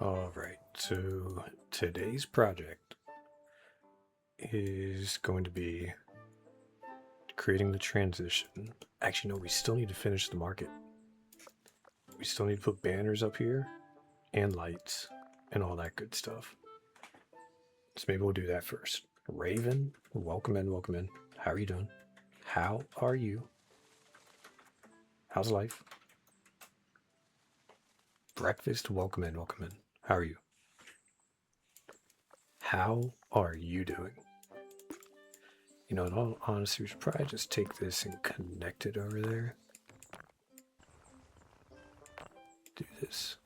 Alright, so today's project is going to be creating the transition. Actually, no, we still need to finish the market. We still need to put banners up here and lights and all that good stuff. So maybe we'll do that first. Raven, welcome in, welcome in. How are you doing? How are you? How's life? Breakfast, welcome in, welcome in. How are you? How are you doing? You know, in all honesty, we should probably just take this and connect it over there. Do this.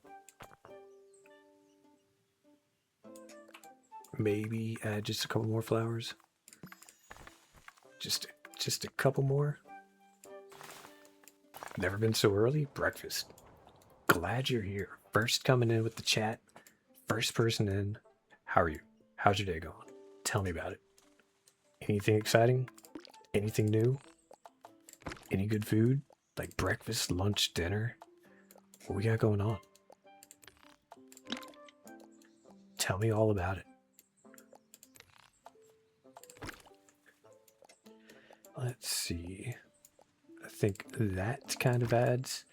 Maybe add just a couple more flowers. Just a couple more. Never been so early. Breakfast. Glad you're here. First coming in with the chat. First person in. How are you? How's your day going? Tell me about it. Anything exciting? Anything new? Any good food? Like breakfast, lunch, dinner? What we got going on? Tell me all about it. Let's see. I think that kind of adds.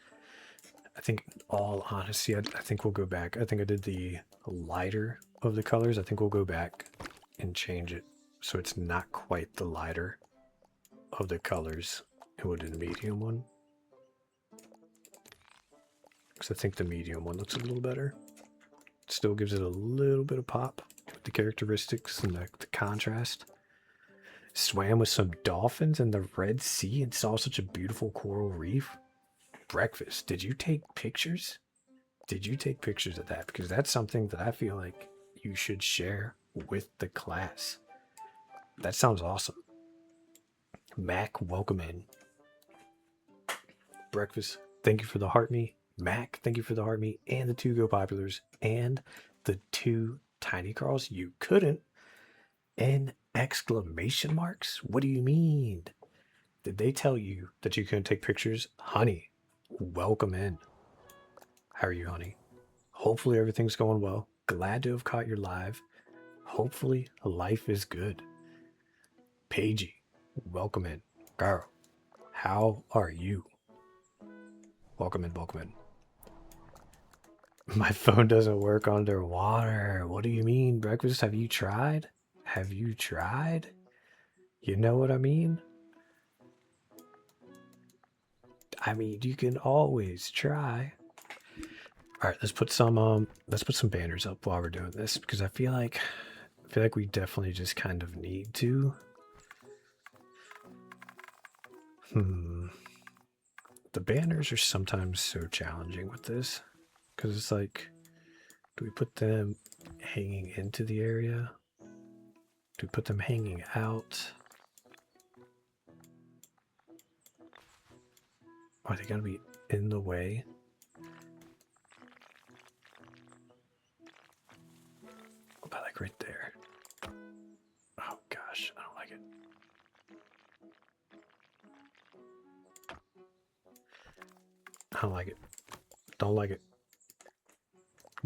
I think, in all honesty, I think we'll go back. I think I did the lighter of the colors. I think we'll go back and change it so it's not quite the lighter of the colors. And we'll do the medium one. Because I think the medium one looks a little better. Still gives it a little bit of pop with the characteristics and the contrast. Swam with some dolphins in the Red Sea and saw such a beautiful coral reef. Breakfast. Did you take pictures? Did you take pictures of that? Because that's something that I feel like you should share with the class. That sounds awesome. Mac, welcome in. Breakfast. Thank you for the heart me. Mac, thank you for the heart me and the 2 Go Populars and the 2 Tiny Carls. You couldn't. And exclamation marks? What do you mean? Did they tell you that you couldn't take pictures? Honey, welcome in. How are you, honey? Hopefully everything's going well. Glad to have caught your live. Hopefully life is good. Paigey, welcome in. Girl, how are you? Welcome in, welcome in. My phone doesn't work underwater. What do you mean, breakfast? Have you tried? Have you tried? You know what I mean? I mean, you can always try. All right, let's put some banners up while we're doing this because I feel like we definitely just kind of need to. The banners are sometimes so challenging with this because it's like, do we put them hanging into the area? Do we put them hanging out? Are they going to be in the way? What about like right there? Oh gosh, I don't like it. I don't like it. Don't like it.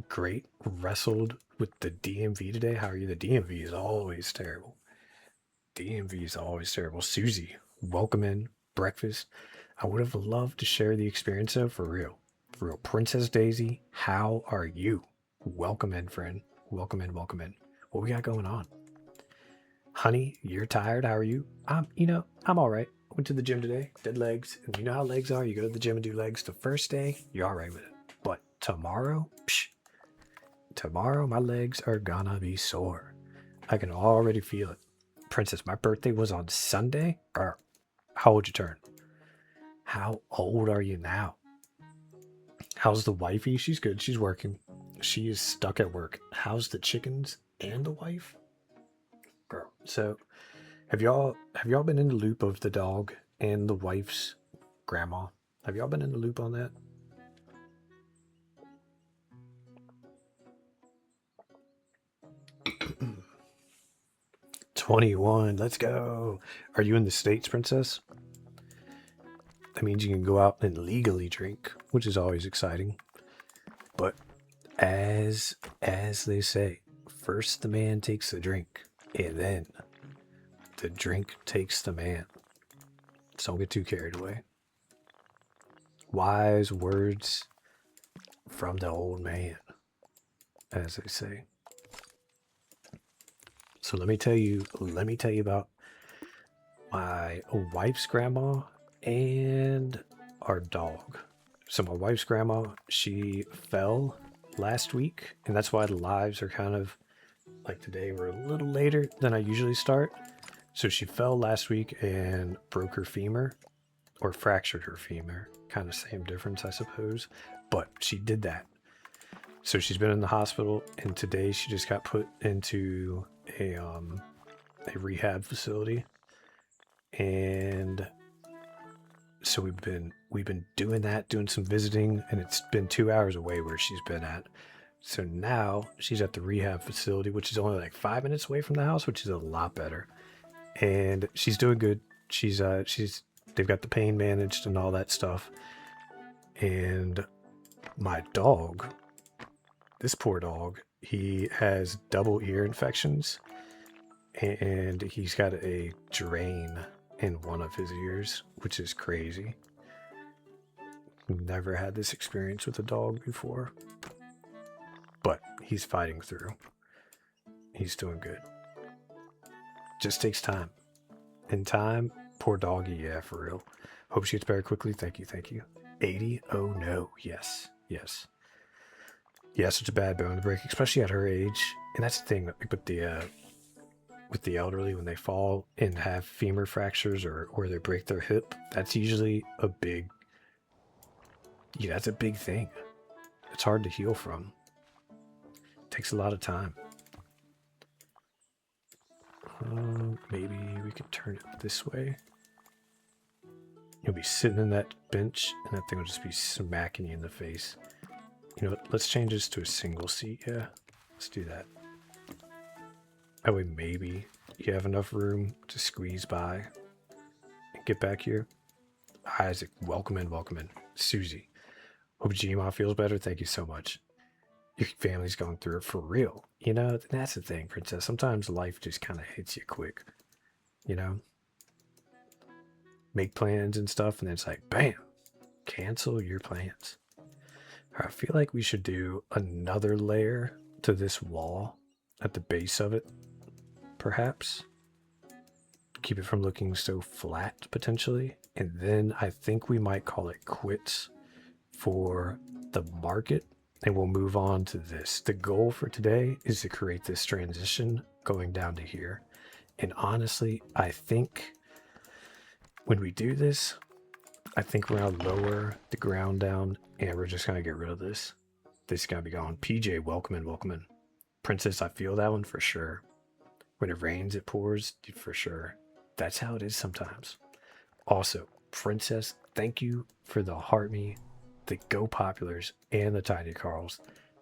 Great. Wrestled with the DMV today. How are you? The DMV is always terrible. DMV is always terrible. Susie, welcome in. Breakfast. I would have loved to share the experience though, for real. For real. Princess Daisy, how are you? Welcome in, friend. Welcome in, welcome in. What we got going on? Honey, you're tired. How are you? I'm all right. Went to the gym today, did legs, and you know how legs are. You go to the gym and do legs the first day, you're all right with it. But tomorrow, tomorrow my legs are gonna be sore. I can already feel it. Princess, my birthday was on Sunday. Or how old you turn? How old are you now? How's the wifey? She's good. She's working. She is stuck at work. How's the chickens and the wife? Girl. So have y'all been in the loop of the dog and the wife's grandma? Have y'all been in the loop on that? $21. Let's go. Are you in the States, Princess? That means you can go out and legally drink, which is always exciting. But As they say, first the man takes the drink, and then the drink takes the man. So don't get too carried away. Wise words from the old man, as they say. So let me tell you about my wife's grandma and our dog. So my wife's grandma, she fell last week, and that's why the lives are kind of like today we're a little later than I usually start. So she fell last week and broke her femur, or fractured her femur. Kind of same difference, I suppose. But she did that. So she's been in the hospital, and today she just got put into a rehab facility. And so we've been doing that, doing some visiting, and it's been 2 hours away where she's been at. So now she's at the rehab facility, which is only like 5 minutes away from the house, which is a lot better. And she's doing good. She's they've got the pain managed and all that stuff. And my dog, this poor dog, he has double ear infections, and he's got a drain in one of his ears, which is crazy. Never had this experience with a dog before, but he's fighting through. He's doing good. Just takes time. In time, poor doggy, yeah, for real. Hope she gets better quickly. Thank you, thank you. 80? Oh no, yes, yes. Yeah, such a bad bone to break, especially at her age. And that's the thing with the elderly, when they fall and have femur fractures or they break their hip, that's usually a big, yeah, that's a big thing. It's hard to heal from. It takes a lot of time. Maybe we could turn it this way. You'll be sitting in that bench, and that thing will just be smacking you in the face. You know what? Let's change this to a single seat. Yeah, let's do that. That way, maybe you have enough room to squeeze by and get back here. Isaac, welcome in, welcome in. Susie, hope Gma feels better. Thank you so much. Your family's going through it for real. You know, that's the thing, Princess. Sometimes life just kind of hits you quick. You know? Make plans and stuff, and then it's like, bam, cancel your plans. I feel like we should do another layer to this wall at the base of it, perhaps. Keep it from looking so flat, potentially. And then I think we might call it quits for the market, and we'll move on to this. The goal for today is to create this transition going down to here. And honestly, I think when we do this, I think we're gonna lower the ground down, and we're just gonna get rid of this. This is gonna be gone. PJ, welcome in, welcome in. Princess, I feel that one for sure. When it rains, it pours, for sure. That's how it is sometimes. Also, Princess, thank you for the Heart Me, the Go Populars, and the Tiny Carls.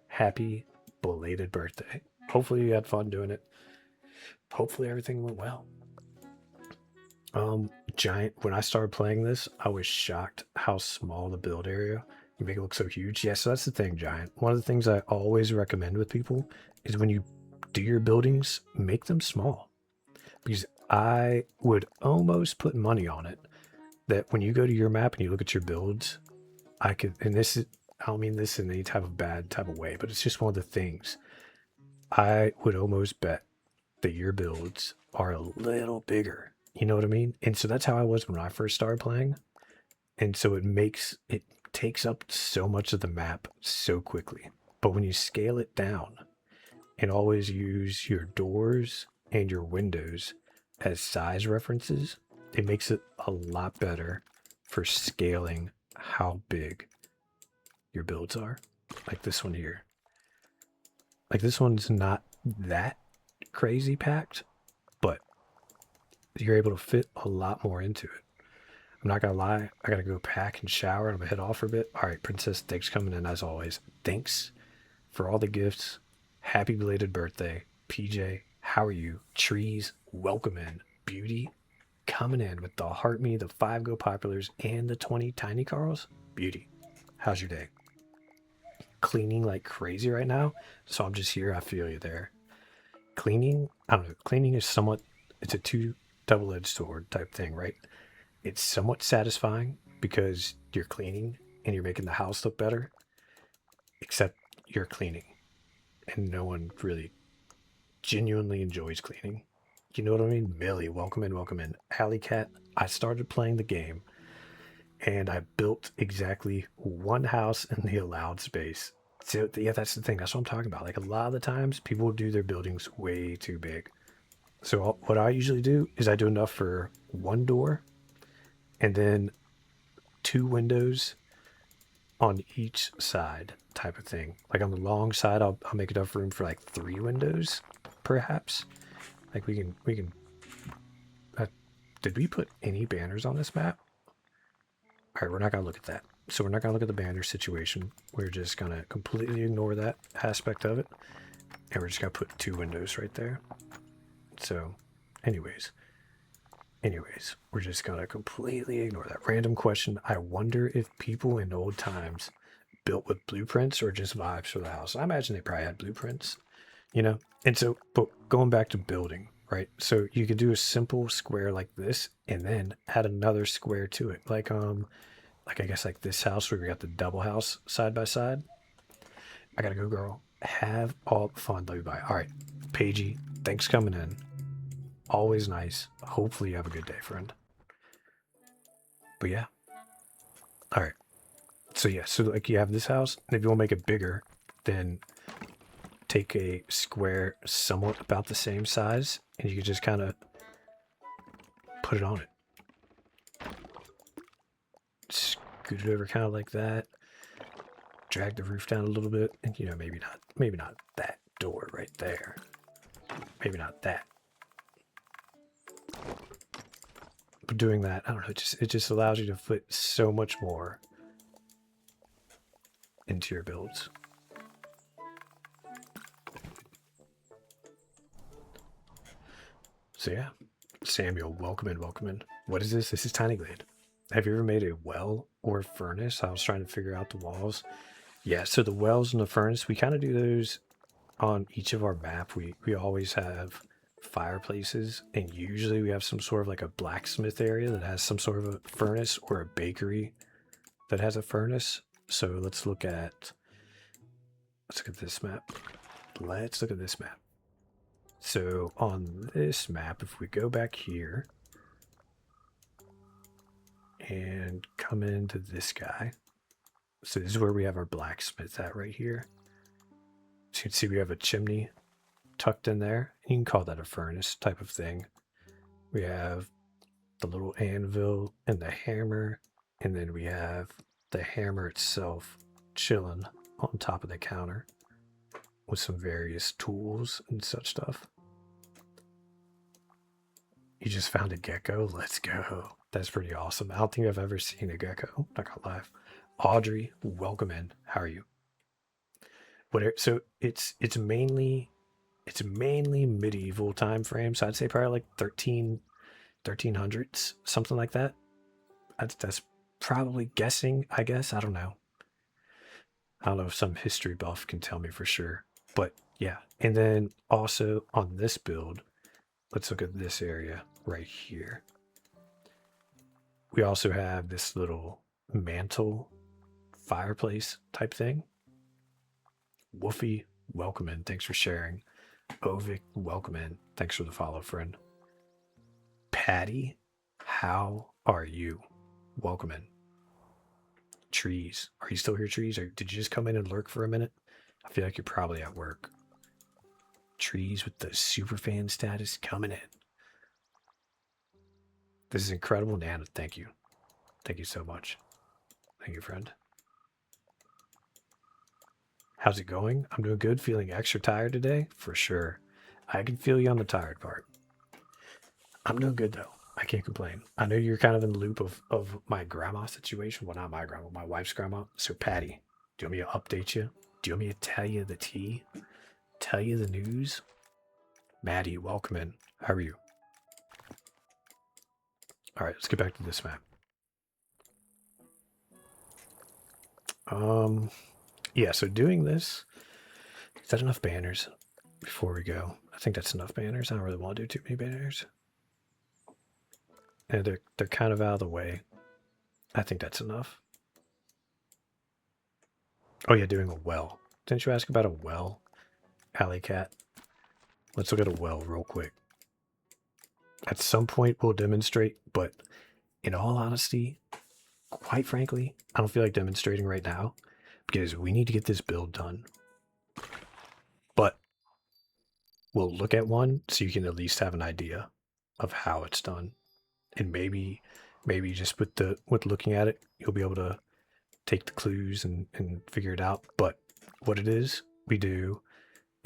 Happy belated birthday. Hopefully you had fun doing it. Hopefully everything went well. Giant, when I started playing this, I was shocked how small the build area, you make it look so huge. Yeah, so that's the thing, Giant. One of the things I always recommend with people is when you do your buildings, make them small. Because I would almost put money on it that when you go to your map and you look at your builds, I could, and this is, I don't mean this in any type of bad type of way, but it's just one of the things. I would almost bet that your builds are a little bigger. You know what I mean? And so that's how I was when I first started playing. And so it takes up so much of the map so quickly. But when you scale it down and always use your doors and your windows as size references, it makes it a lot better for scaling how big your builds are. Like this one here. Like this one's not that crazy packed, but you're able to fit a lot more into it. I'm not gonna lie, I gotta go pack and shower and I'm gonna head off for a bit. All right, Princess, thanks for coming in as always. Thanks for all the gifts. Happy belated birthday. PJ, how are you? Trees, welcome in. Beauty, coming in with the Heart Me, the 5 Go Populars, and the 20 Tiny Carls. Beauty, how's your day? cleaning like crazy right now. So I'm just here. I feel you there. Cleaning, I don't know. Cleaning is somewhat, it's a two double-edged sword type thing, right? It's somewhat satisfying because you're cleaning and you're making the house look better, except you're cleaning and no one really genuinely enjoys cleaning. You know what I mean? Millie, welcome in, welcome in. Alley Cat, I started playing the game and I built exactly one house in the allowed space. So yeah, that's the thing. That's what I'm talking about. Like a lot of the times, people do their buildings way too big. So what I usually do is I do enough for one door, and then two windows on each side, type of thing. Like on the long side, I'll make enough room for like three windows, perhaps. Like we can. Uh, did we put any banners on this map? All right, we're not gonna look at that. So we're not gonna look at the banner situation. We're just gonna completely ignore that aspect of it, and we're just gonna put two windows right there. So, anyways, we're just gonna completely ignore that random question. I wonder if people in old times built with blueprints or just vibes for the house. I imagine they probably had blueprints, you know. And so, but going back to building, right? So you could do a simple square like this, and then add another square to it, like I guess like this house where we got the double house side by side. I gotta go, girl. Have all the fun. Love you. Bye. All right, Pagey. Thanks for coming in. Always nice. Hopefully you have a good day, friend. But yeah. All right. So yeah. So like you have this house, and if you want to make it bigger, then take a square somewhat about the same size, and you can just kind of put it on it. Scoot it over kind of like that. Drag the roof down a little bit, and maybe not that door right there. Maybe not that. But doing that, I don't know, it just allows you to fit so much more into your builds. So yeah, Samuel, welcome in, welcome in. What is this? This is Tiny Glade. Have you ever made a well or a furnace? I was trying to figure out the walls. Yeah, so the wells and the furnace, we kind of do those on each of our map. We always have fireplaces, and usually we have some sort of like a blacksmith area that has some sort of a furnace, or a bakery that has a furnace. So let's look at this map. Let's look at this map. So on this map, if we go back here and come into this guy, so this is where we have our blacksmith at right here. So you can see we have a chimney tucked in there. You can call that a furnace type of thing. We have the little anvil and the hammer, and then we have the hammer itself chilling on top of the counter with some various tools and such stuff. You just found a gecko? Let's go. That's pretty awesome. I don't think I've ever seen a gecko, not gonna lie. Audrey, welcome in. How are you? So it's mainly medieval time frame. So I'd say probably like 1300s, something like that. That's probably guessing, I guess. I don't know. I don't know if some history buff can tell me for sure. But yeah. And then also on this build, let's look at this area right here. We also have this little mantle fireplace type thing. Woofy, welcome in. Thanks for sharing. Ovic, welcome in. Thanks for the follow, friend. Patty, how are you? Welcome in. Trees, are you still here, Trees? Or did you just come in and lurk for a minute? I feel like you're probably at work. Trees with the super fan status coming in. This is incredible, Nana. Thank you. Thank you so much. Thank you, friend. How's it going? I'm doing good. Feeling extra tired today? For sure. I can feel you on the tired part. I'm doing good, though. I can't complain. I know you're kind of in the loop of my grandma situation. Well, not my grandma, my wife's grandma. So, Patty, do you want me to update you? Do you want me to tell you the tea? Tell you the news? Maddie, welcome in. How are you? All right, let's get back to this map. yeah, so doing this, is that enough banners before we go? I think that's enough banners. I don't really want to do too many banners. And they're kind of out of the way. I think that's enough. Oh yeah, doing a well. Didn't you ask about a well, Alley Cat? Let's look at a well real quick. At some point we'll demonstrate, but in all honesty, quite frankly, I don't feel like demonstrating right now because we need to get this build done. But we'll look at one so you can at least have an idea of how it's done. And maybe just with looking at it, you'll be able to take the clues and figure it out. But what it is, we do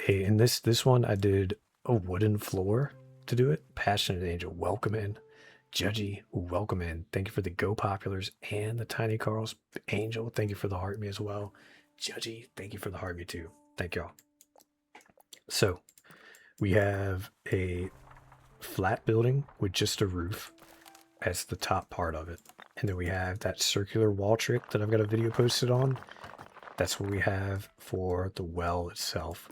in this one I did a wooden floor to do it. Passionate Angel, welcome in. Judgy, welcome in. Thank you for the Go Populars and the Tiny Carls. Angel, thank you for the Heart Me as well. Judgy, thank you for the Heart Me too. Thank y'all. So we have a flat building with just a roof as the top part of it. And then we have that circular wall trick that I've got a video posted on. That's what we have for the well itself.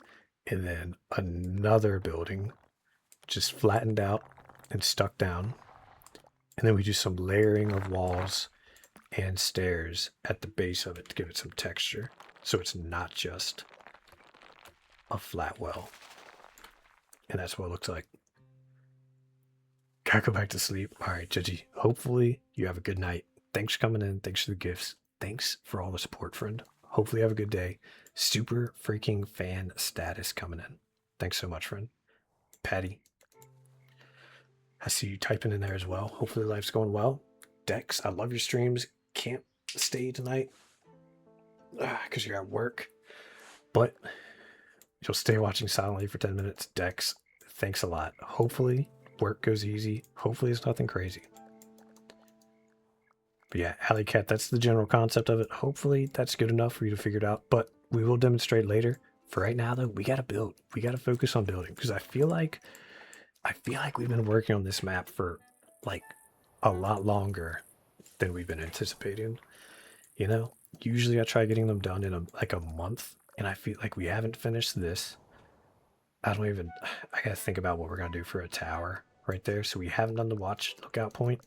And then another building just flattened out and stuck down. And then we do some layering of walls and stairs at the base of it to give it some texture. So it's not just a flat well. And that's what it looks like. Gotta go back to sleep. All right, Judgy. Hopefully you have a good night. Thanks for coming in. Thanks for the gifts. Thanks for all the support, friend. Hopefully you have a good day. Super freaking fan status coming in. Thanks so much, friend. Patty. I see you typing in there as well. Hopefully life's going well. Dex, I love your streams. Can't stay tonight because you're at work. But you'll stay watching silently for 10 minutes. Dex, thanks a lot. Hopefully work goes easy. Hopefully it's nothing crazy. But yeah, Alley Cat, that's the general concept of it. Hopefully that's good enough for you to figure it out. But we will demonstrate later. For right now, though, we got to build. We got to focus on building because I feel like we've been working on this map for like a lot longer than we've been anticipating. You know, usually I try getting them done in like a month, and I feel like we haven't finished this. I gotta think about what we're gonna do for a tower right there. So we haven't done the lookout point,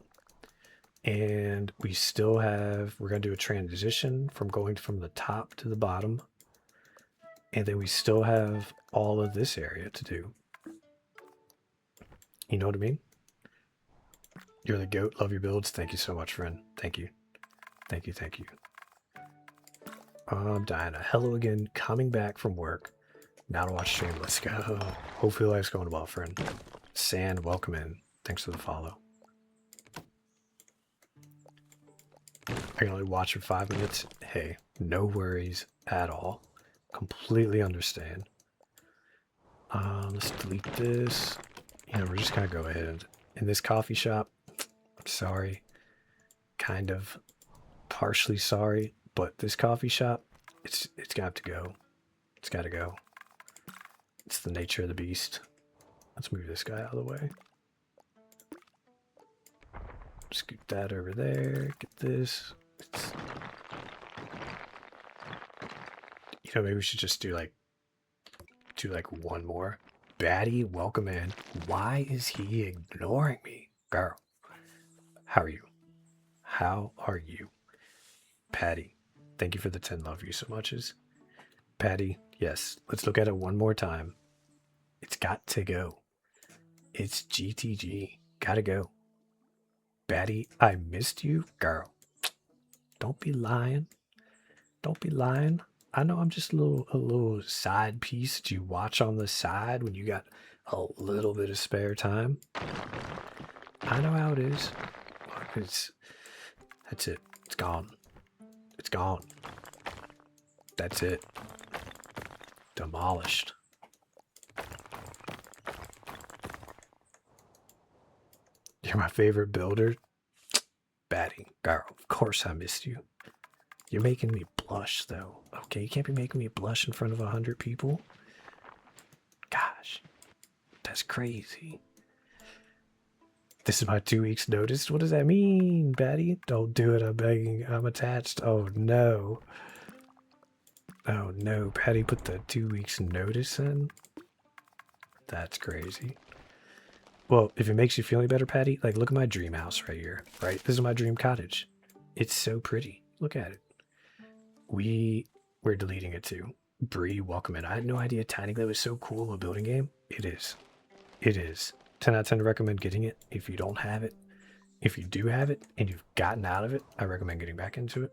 and we're gonna do a transition from going from the top to the bottom, and then we still have all of this area to do. You know what I mean? You're the goat. Love your builds. Thank you so much, friend. Thank you. Thank you. Thank you. Diana, hello again. Coming back from work. Now to watch stream. Let's go. Hopefully life's going well, friend. Sand, welcome in. Thanks for the follow. I can only watch for 5 minutes. Hey, no worries at all. Completely understand. Let's delete this. You know, we're just gonna go ahead. In this coffee shop, I'm sorry. Kind of partially sorry, but this coffee shop, it's gonna have to go. It's gotta go. It's the nature of the beast. Let's move this guy out of the way. Scoot that over there. Get this. You know, maybe we should just do like one more. Batty, welcome in. Why is he ignoring me? Girl, how are you? How are you? Patty, thank you for the 10 love you so muches. Patty, yes, let's look at it one more time. It's got to go. It's GTG. Gotta go. Batty, I missed you. Girl, don't be lying. Don't be lying. I know I'm just a little side piece that you watch on the side when you got a little bit of spare time. I know how it is. That's it. It's gone. It's gone. That's it. Demolished. You're my favorite builder. Batty, girl, of course I missed you. You're making me blush, though. Okay, you can't be making me blush in front of 100 people. Gosh, that's crazy. This is my 2 weeks notice. What does that mean, Batty? Don't do it, I'm begging. I'm attached. Oh, no. Oh no, Patty put the 2 weeks notice in? That's crazy. Well, if it makes you feel any better, Patty, like look at my dream house right here, right? This is my dream cottage. It's so pretty. Look at it. We're deleting it too. Bree, welcome in. I had no idea Tiny Glade was so cool of a building game. It is. It is. 10 out of 10 to recommend getting it if you don't have it. If you do have it and you've gotten out of it, I recommend getting back into it.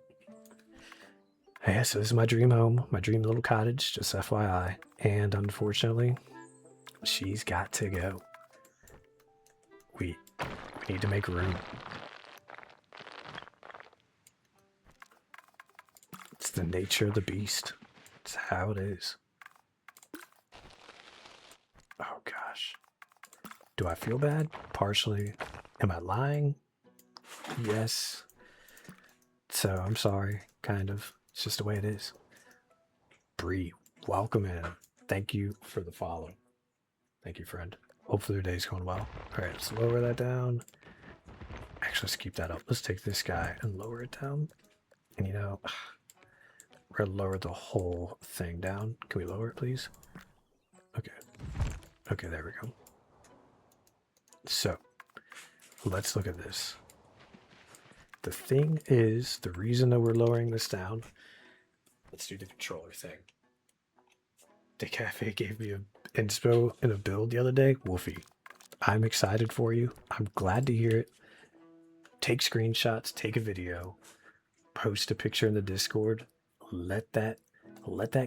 Yeah, so this is my dream home, my dream little cottage, just FYI. And unfortunately, she's got to go. We need to make room. It's the nature of the beast. It's how it is. Oh gosh. Do I feel bad? Partially. Am I lying? Yes. So I'm sorry, kind of. It's just the way it is. Bree, welcome in. Thank you for the follow. Thank you, friend. Hopefully your day's going well. All right, let's lower that down. Actually, let's keep that up. Let's take this guy and lower it down. And you know, we're gonna lower the whole thing down. Can we lower it, please? Okay. Okay, there we go. So, let's look at this. The thing is, the reason that we're lowering this down, let's do the controller thing. The cafe gave me an inspo in a build the other day. Wolfie, I'm excited for you. I'm glad to hear it. Take screenshots, take a video, post a picture in the Discord. Let that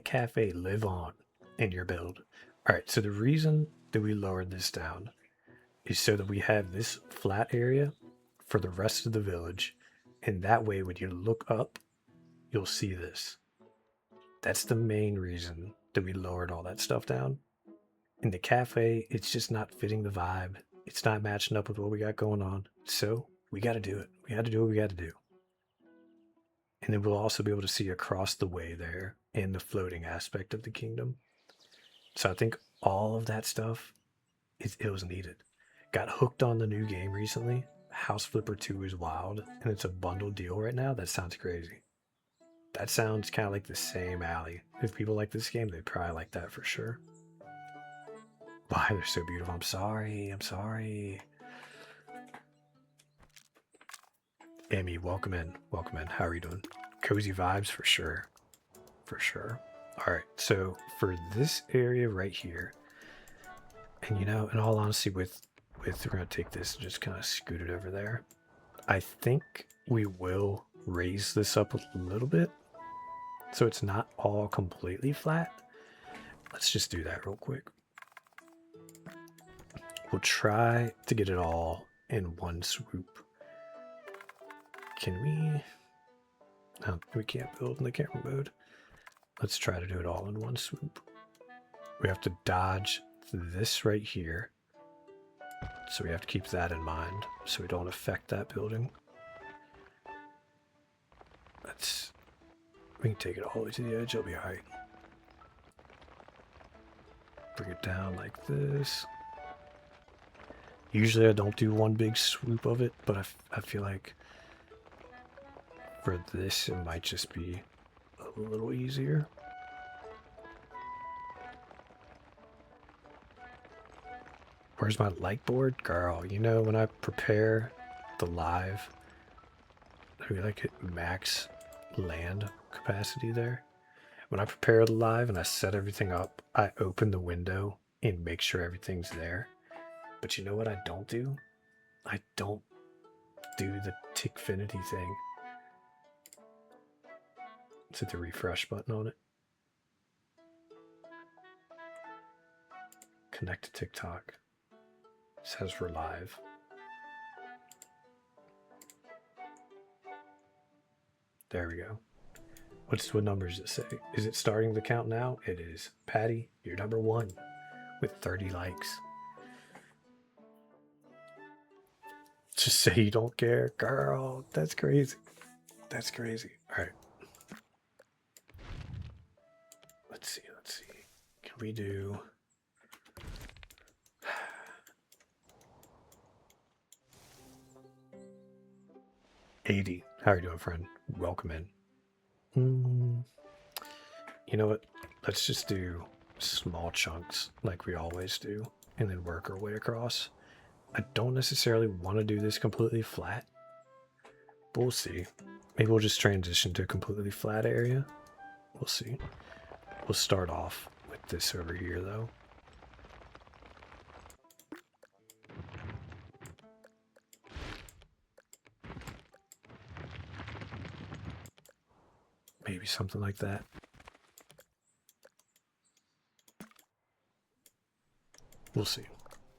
cafe live on in your build. All right, so the reason that we lowered this down is so that we have this flat area for the rest of the village, and that way when you look up, you'll see this. That's the main reason that we lowered all that stuff down. In the cafe, it's just not fitting the vibe. It's not matching up with what we got going on. So we got to do it. We got to do what we got to do. And then we'll also be able to see across the way there and the floating aspect of the kingdom. So I think all of that stuff, it was needed. Got hooked on the new game recently. House Flipper 2 is wild, and it's a bundled deal right now. That sounds crazy. That sounds kind of like the same alley. If people like this game, they probably like that for sure. Why, they're so beautiful. I'm sorry. I'm sorry. Amy, welcome in. Welcome in. How are you doing? Cozy vibes for sure. For sure. All right. So for this area right here, and you know, in all honesty, we're gonna take this and just kind of scoot it over there. I think we will raise this up a little bit so it's not all completely flat. Let's just do that real quick. We'll try to get it all in one swoop. Can we? No, we can't build in the camera mode. Let's try to do it all in one swoop. We have to dodge this right here. So we have to keep that in mind so we don't affect that building. We can take it all the way to the edge, it'll be alright. Bring it down like this. Usually I don't do one big swoop of it, but I feel like for this it might just be a little easier. Where's my light board? Girl, you know when I prepare the live, we like hit max land capacity there. When I prepare the live and I set everything up, I open the window and make sure everything's there. But you know what I don't do? I don't do the Tickfinity thing. Let's hit the refresh button on it. Connect to TikTok. It says we're live. There we go. What number does it say? Is it starting the count now? It is. Patty, you're number 1 with 30 likes. Just say you don't care. Girl, that's crazy. That's crazy. All right. Let's see. Can we do... 80. How are you doing, friend? Welcome in. You You know what? Let's just do small chunks like we always do, and then work our way across. I don't necessarily want to do this completely flat, but we'll see. Maybe we'll just transition to a completely flat area. We'll see. We'll start off with this over here, though. Maybe something like that. We'll see.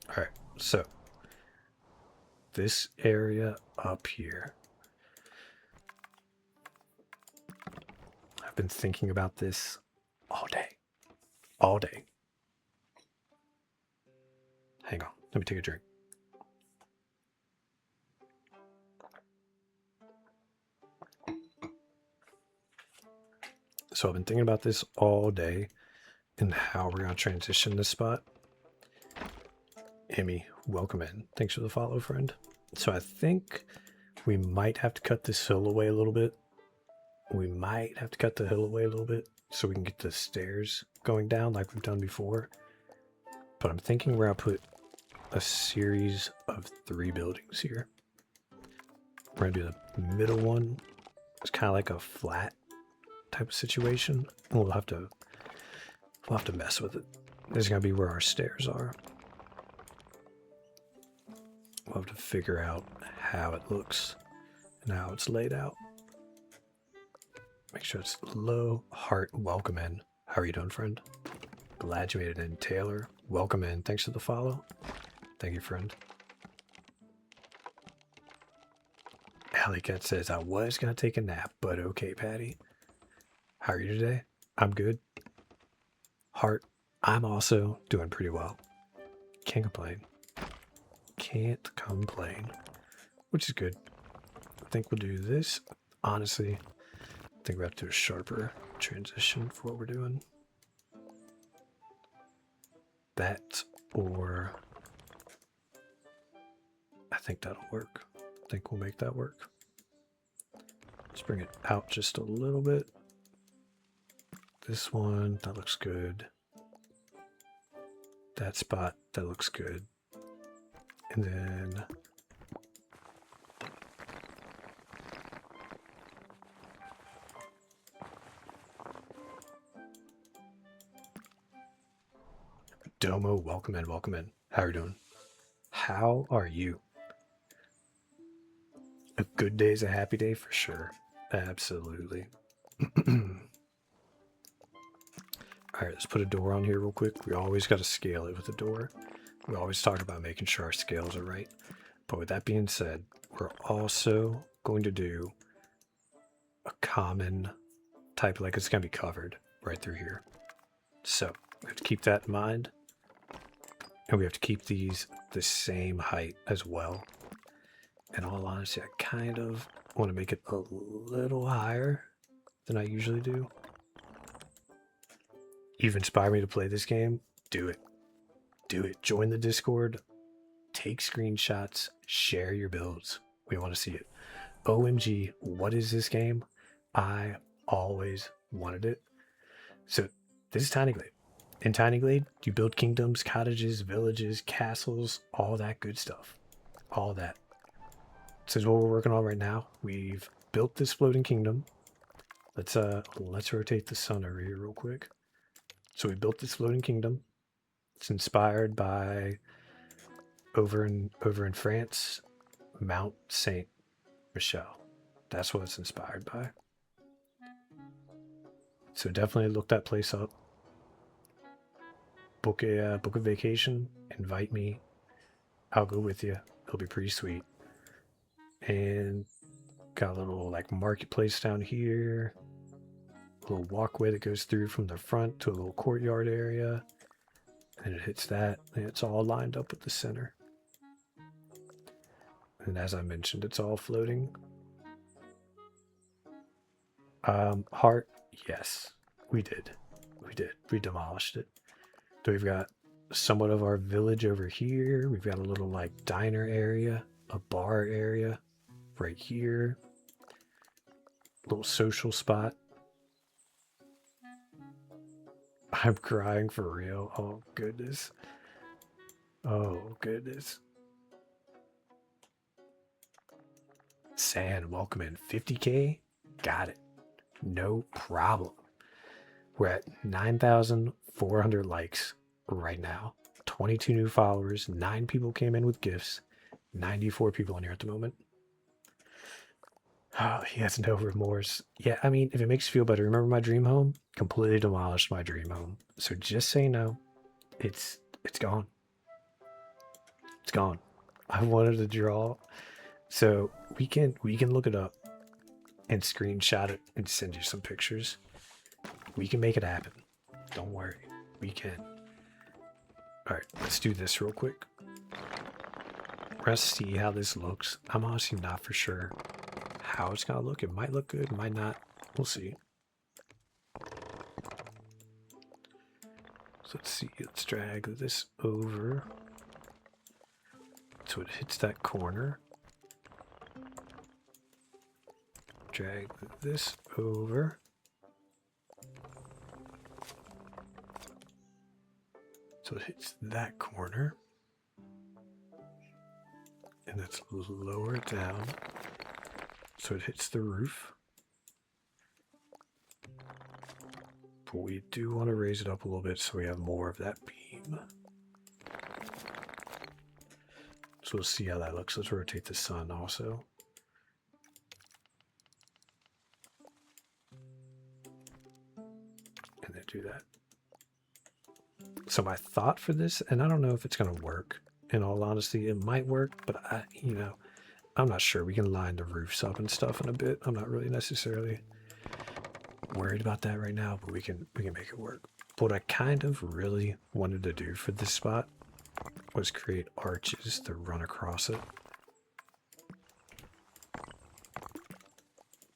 All right, so this area up here. I've been thinking about this all day. All day. Hang on, let me take a drink. So I've been thinking about this all day and how we're going to transition this spot. Emmy, welcome in. Thanks for the follow, friend. So I think we might have to cut this hill away a little bit. We might have to cut the hill away a little bit so we can get the stairs going down like we've done before. But I'm thinking we're going to put a series of 3 buildings here. We're going to do the middle one. It's kind of like a flat type of situation. We'll have to mess with it. This is going to be where our stairs are. We'll have to figure out how it looks and how it's laid out. Make sure it's low. Heart, welcome in. How are you doing, friend? Glad you made it in. Taylor, welcome in. Thanks for the follow. Thank you, friend. Alley Cat says, I was going to take a nap, but okay, Patty. How are you today? I'm good. Heart, I'm also doing pretty well. Can't complain. Can't complain. Which is good. I think we'll do this. Honestly, I think we have to do a sharper transition for what we're doing. That, or I think that'll work. I think we'll make that work. Let's bring it out just a little bit. This one, that looks good. That spot, that looks good. And then Domo, welcome in, welcome in. How are you doing? How are you? A good day's a happy day for sure. Absolutely. All right, let's put a door on here real quick. We always got to scale it with a door. We always talk about making sure our scales are right. But with that being said, we're also going to do a common type, like it's going to be covered right through here. So we have to keep that in mind. And we have to keep these the same height as well. In all honesty, I kind of want to make it a little higher than I usually do. You've inspired me to play this game. Do it. Do it. Join the Discord. Take screenshots. Share your builds. We want to see it. OMG, what is this game? I always wanted it. So this is Tiny Glade. In Tiny Glade, you build kingdoms, cottages, villages, castles, all that good stuff. All that. This is what we're working on right now. We've built this floating kingdom. Let's rotate the sun over here real quick. So we built this floating kingdom. It's inspired by over in France, Mount Saint Michel. That's what it's inspired by. So definitely look that place up. Book a vacation. Invite me. I'll go with you. It'll be pretty sweet. And got a little like marketplace down here. A little walkway that goes through from the front to a little courtyard area. And it hits that, and it's all lined up with the center. And as I mentioned, it's all floating. Heart, yes, we did. We demolished it. So we've got somewhat of our village over here. We've got a little like diner area, a bar area right here. Little social spot. I'm crying for real. Oh, goodness. Oh, goodness. San, welcome in. 50K? Got it. No problem. We're at 9,400 likes right now. 22 new followers. 9 people came in with gifts. 94 people in here at the moment. Oh, he has no remorse. Yeah, I mean, if it makes you feel better, remember my dream home? Completely demolished my dream home. So just say no. It's gone. It's gone. I wanted to draw. So we can look it up and screenshot it and send you some pictures. We can make it happen. Don't worry. We can. Alright, let's do this real quick. Let's see how this looks. I'm honestly not for sure how it's gonna look. It might look good, might not. We'll see. So let's see. Let's drag this over so it hits that corner. Drag this over. So it hits that corner. And let's lower it down so it hits the roof. But we do want to raise it up a little bit so we have more of that beam. So we'll see how that looks. Let's rotate the sun also. And then do that. So my thought for this, and I don't know if it's going to work, in all honesty, it might work, but I'm not sure. We can line the roofs up and stuff in a bit. I'm not really necessarily worried about that right now, but we can make it work. What I kind of really wanted to do for this spot was create arches to run across it.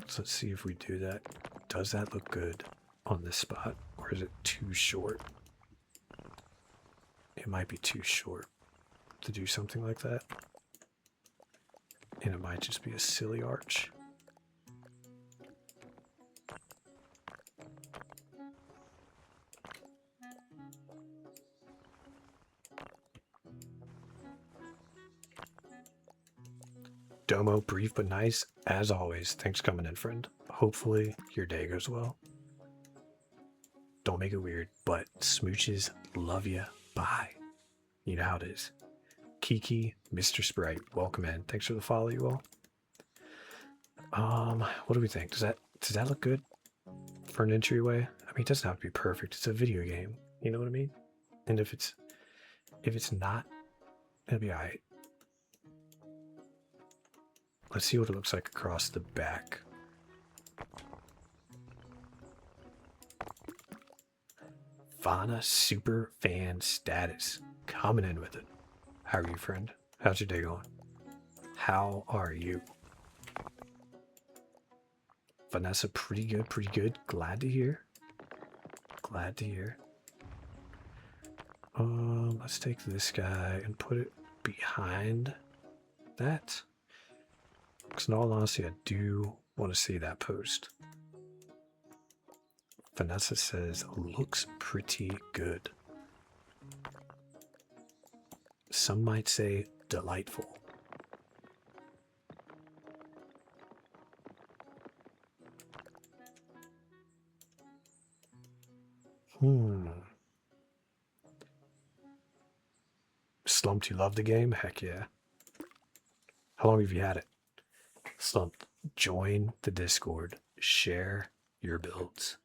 So let's see if we do that. Does that look good on this spot, or is it too short? It might be too short to do something like that. And it might just be a silly arch. Domo, brief but nice, as always. Thanks for coming in, friend. Hopefully your day goes well. Don't make it weird, but smooches, love ya, bye. You know how it is. Kiki, Mr. Sprite, welcome in. Thanks for the follow, you all. What do we think? Does that look good for an entryway? I mean, it doesn't have to be perfect. It's a video game. You know what I mean? And if it's not, it'll be alright. Let's see what it looks like across the back. Vana super fan status. Coming in with it. How are you, friend? How's your day going? How are you? Vanessa, pretty good, pretty good. Glad to hear. Glad to hear. Let's take this guy and put it behind that. Because in all honesty, I do want to see that post. Vanessa says, looks pretty good. Some might say delightful. Slumped, you love the game? Heck yeah. How long have you had it? Slumped, join the Discord. Share your builds.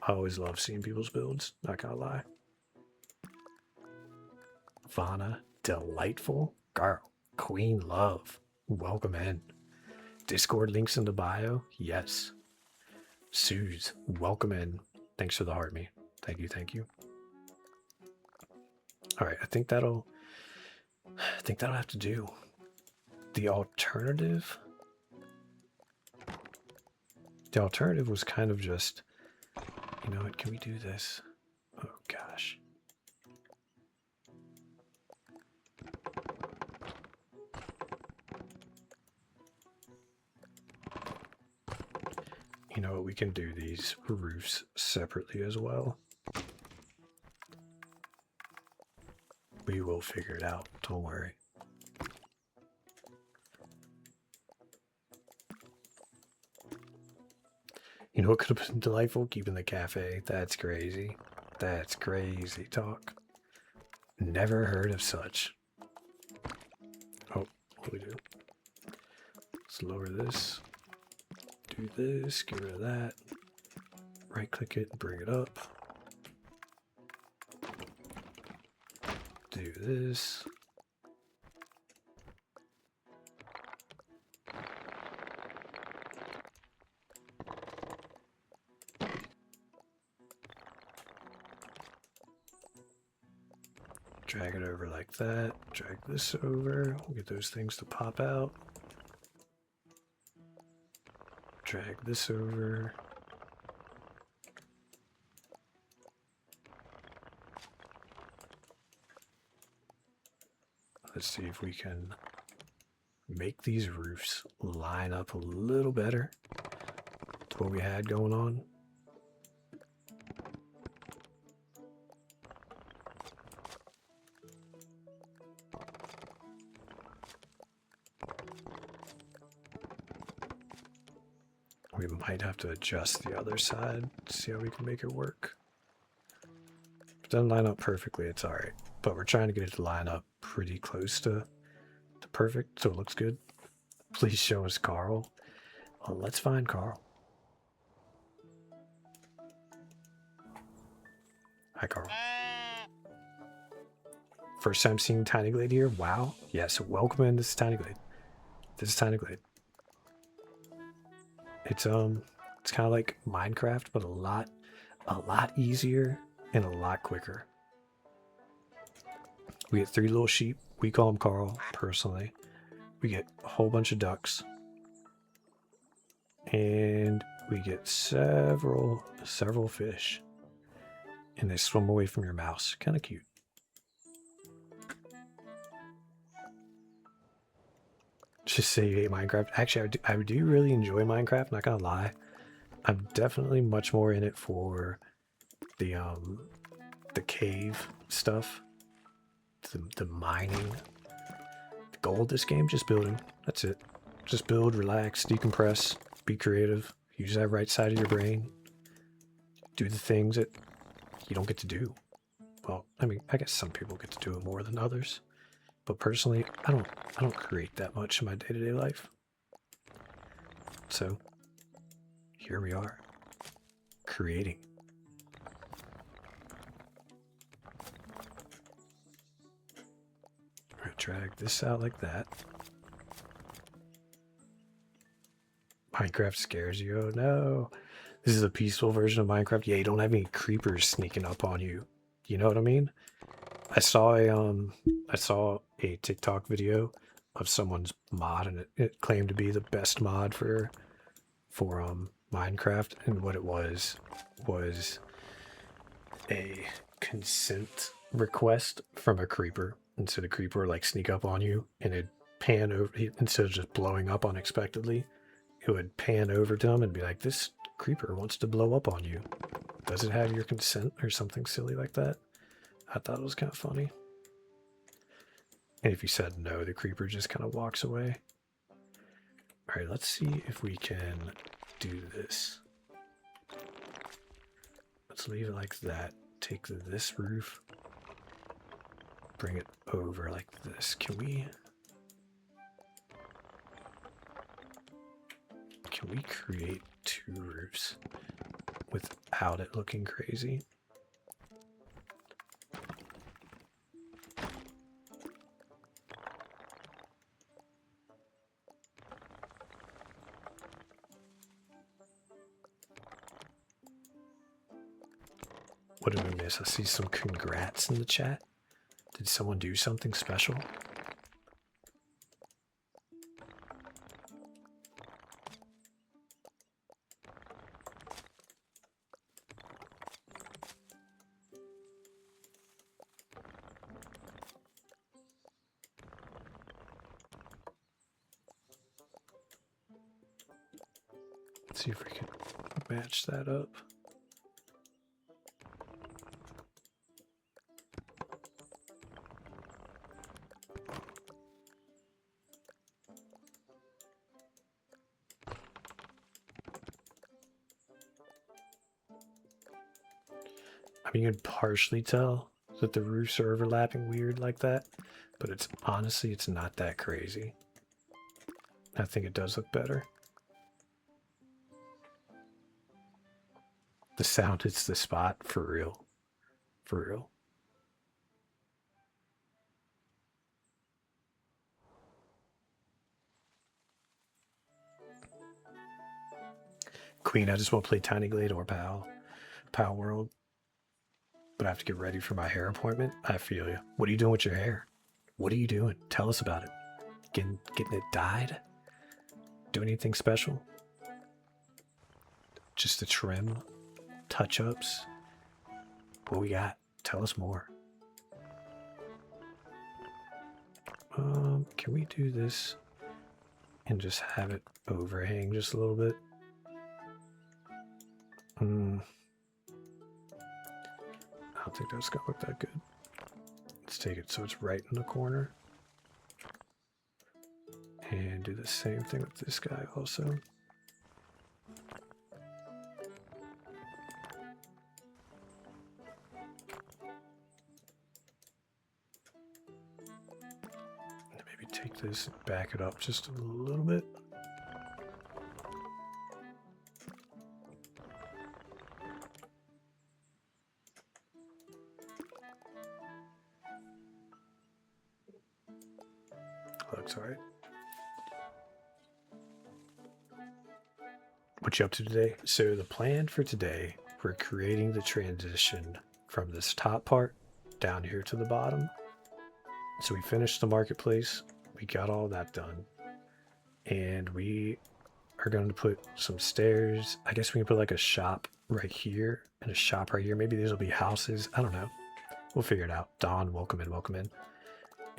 I always love seeing people's builds, not gonna lie. Vana, delightful. Girl, Queen Love, welcome in. Discord links in the bio? Yes. Suze, welcome in. Thanks for the heart me. Thank you, thank you. Alright, I think that'll have to do. The alternative was kind of just, you know what, can we do this? Oh gosh. You know what? We can do these roofs separately as well. We will figure it out. Don't worry. You know what could have been delightful? Keeping the cafe. That's crazy. That's crazy talk. Never heard of such. Oh, what do we do? Let's lower this. Do this. Get rid of that. Right click it and bring it up. Do this. Drag it over like that. Drag this over. We'll get those things to pop out. Drag this over. Let's see if we can make these roofs line up a little better to what we had going on. We might have to adjust the other side to see how we can make it work. If it doesn't line up perfectly, it's alright. But we're trying to get it to line up pretty close to perfect, so it looks good. Please show us Carl. Well, let's find Carl. Hi, Carl. First time seeing Tiny Glade here? Wow. Yes, welcome in. This is Tiny Glade. This is Tiny Glade. It's kind of like Minecraft, but a lot easier and a lot quicker. We get 3 little sheep. We call them Carl, personally. We get a whole bunch of ducks. And we get several fish. And they swim away from your mouse. Kind of cute. Just say you hate Minecraft. Actually, I do really enjoy Minecraft, not gonna lie. I'm definitely much more in it for the cave stuff. The mining. The goal of this game, just building. That's it. Just build, relax, decompress, be creative, use that right side of your brain. Do the things that you don't get to do. Well, I mean, I guess some people get to do it more than others. But personally, I don't create that much in my day-to-day life. So, here we are. Creating. I'm gonna drag this out like that. Minecraft scares you. Oh no. This is a peaceful version of Minecraft. Yeah, you don't have any creepers sneaking up on you. You know what I mean? I saw a TikTok video of someone's mod, and it claimed to be the best mod for Minecraft, and what it was a consent request from a creeper. And so the creeper would like sneak up on you, and it'd pan over, instead of just blowing up unexpectedly, it would pan over to him and be like, "This creeper wants to blow up on you. Does it have your consent?" or something silly like that. I thought it was kind of funny. And if you said no, the creeper just kind of walks away. Alright, let's see if we can do this. Let's leave it like that. Take this roof, bring it over like this. Can we create 2 roofs without it looking crazy? What did we miss? I see some congrats in the chat. Did someone do something special? Let's see if we can match that up. I mean, you can partially tell that the roofs are overlapping weird like that, but it's honestly, it's not that crazy. I think it does look better. The sound hits the spot for real. For real. Queen, I just want to play Tiny Glade or Pal World. But I have to get ready for my hair appointment. I feel you. What are you doing with your hair? What are you doing? Tell us about it. Getting it dyed? Do anything special? Just the trim? Touch-ups? What we got? Tell us more. Can we do this and just have it overhang just a little bit? I don't think that's gonna look that good. Let's take it so it's right in the corner. And do the same thing with this guy also. Maybe take this and back it up just a little bit. Looks alright. What you up to today? So the plan for today, we're creating the transition from this top part down here to the bottom. So we finished the marketplace. We got all that done. And we are going to put some stairs. I guess we can put like a shop right here and a shop right here. Maybe these will be houses. I don't know. We'll figure it out. Dawn, welcome in, welcome in.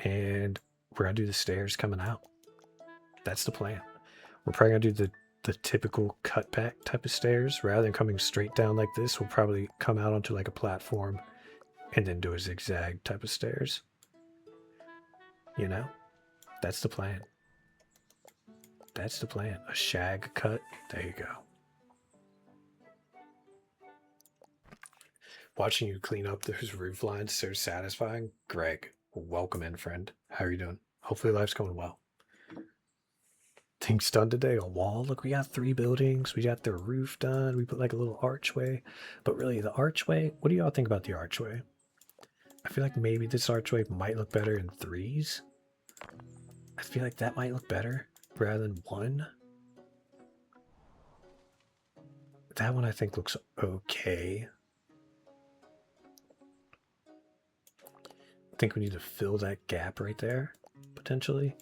And we're going to do the stairs coming out. That's the plan. We're probably going to do the typical cutback type of stairs. Rather than coming straight down like this, we'll probably come out onto like a platform and then do a zigzag type of stairs. You know? That's the plan. That's the plan. A shag cut. There you go. Watching you clean up those roof lines, so satisfying. Greg, welcome in, friend. How are you doing? Hopefully life's going well. Things done today. A wall. Look, we got 3 buildings. We got the roof done. We put like a little archway. But really, the archway, what do y'all think about the archway? I feel like maybe this archway might look better in 3s. I feel like that might look better rather than 1. That one I think looks okay. I think we need to fill that gap right there, potentially.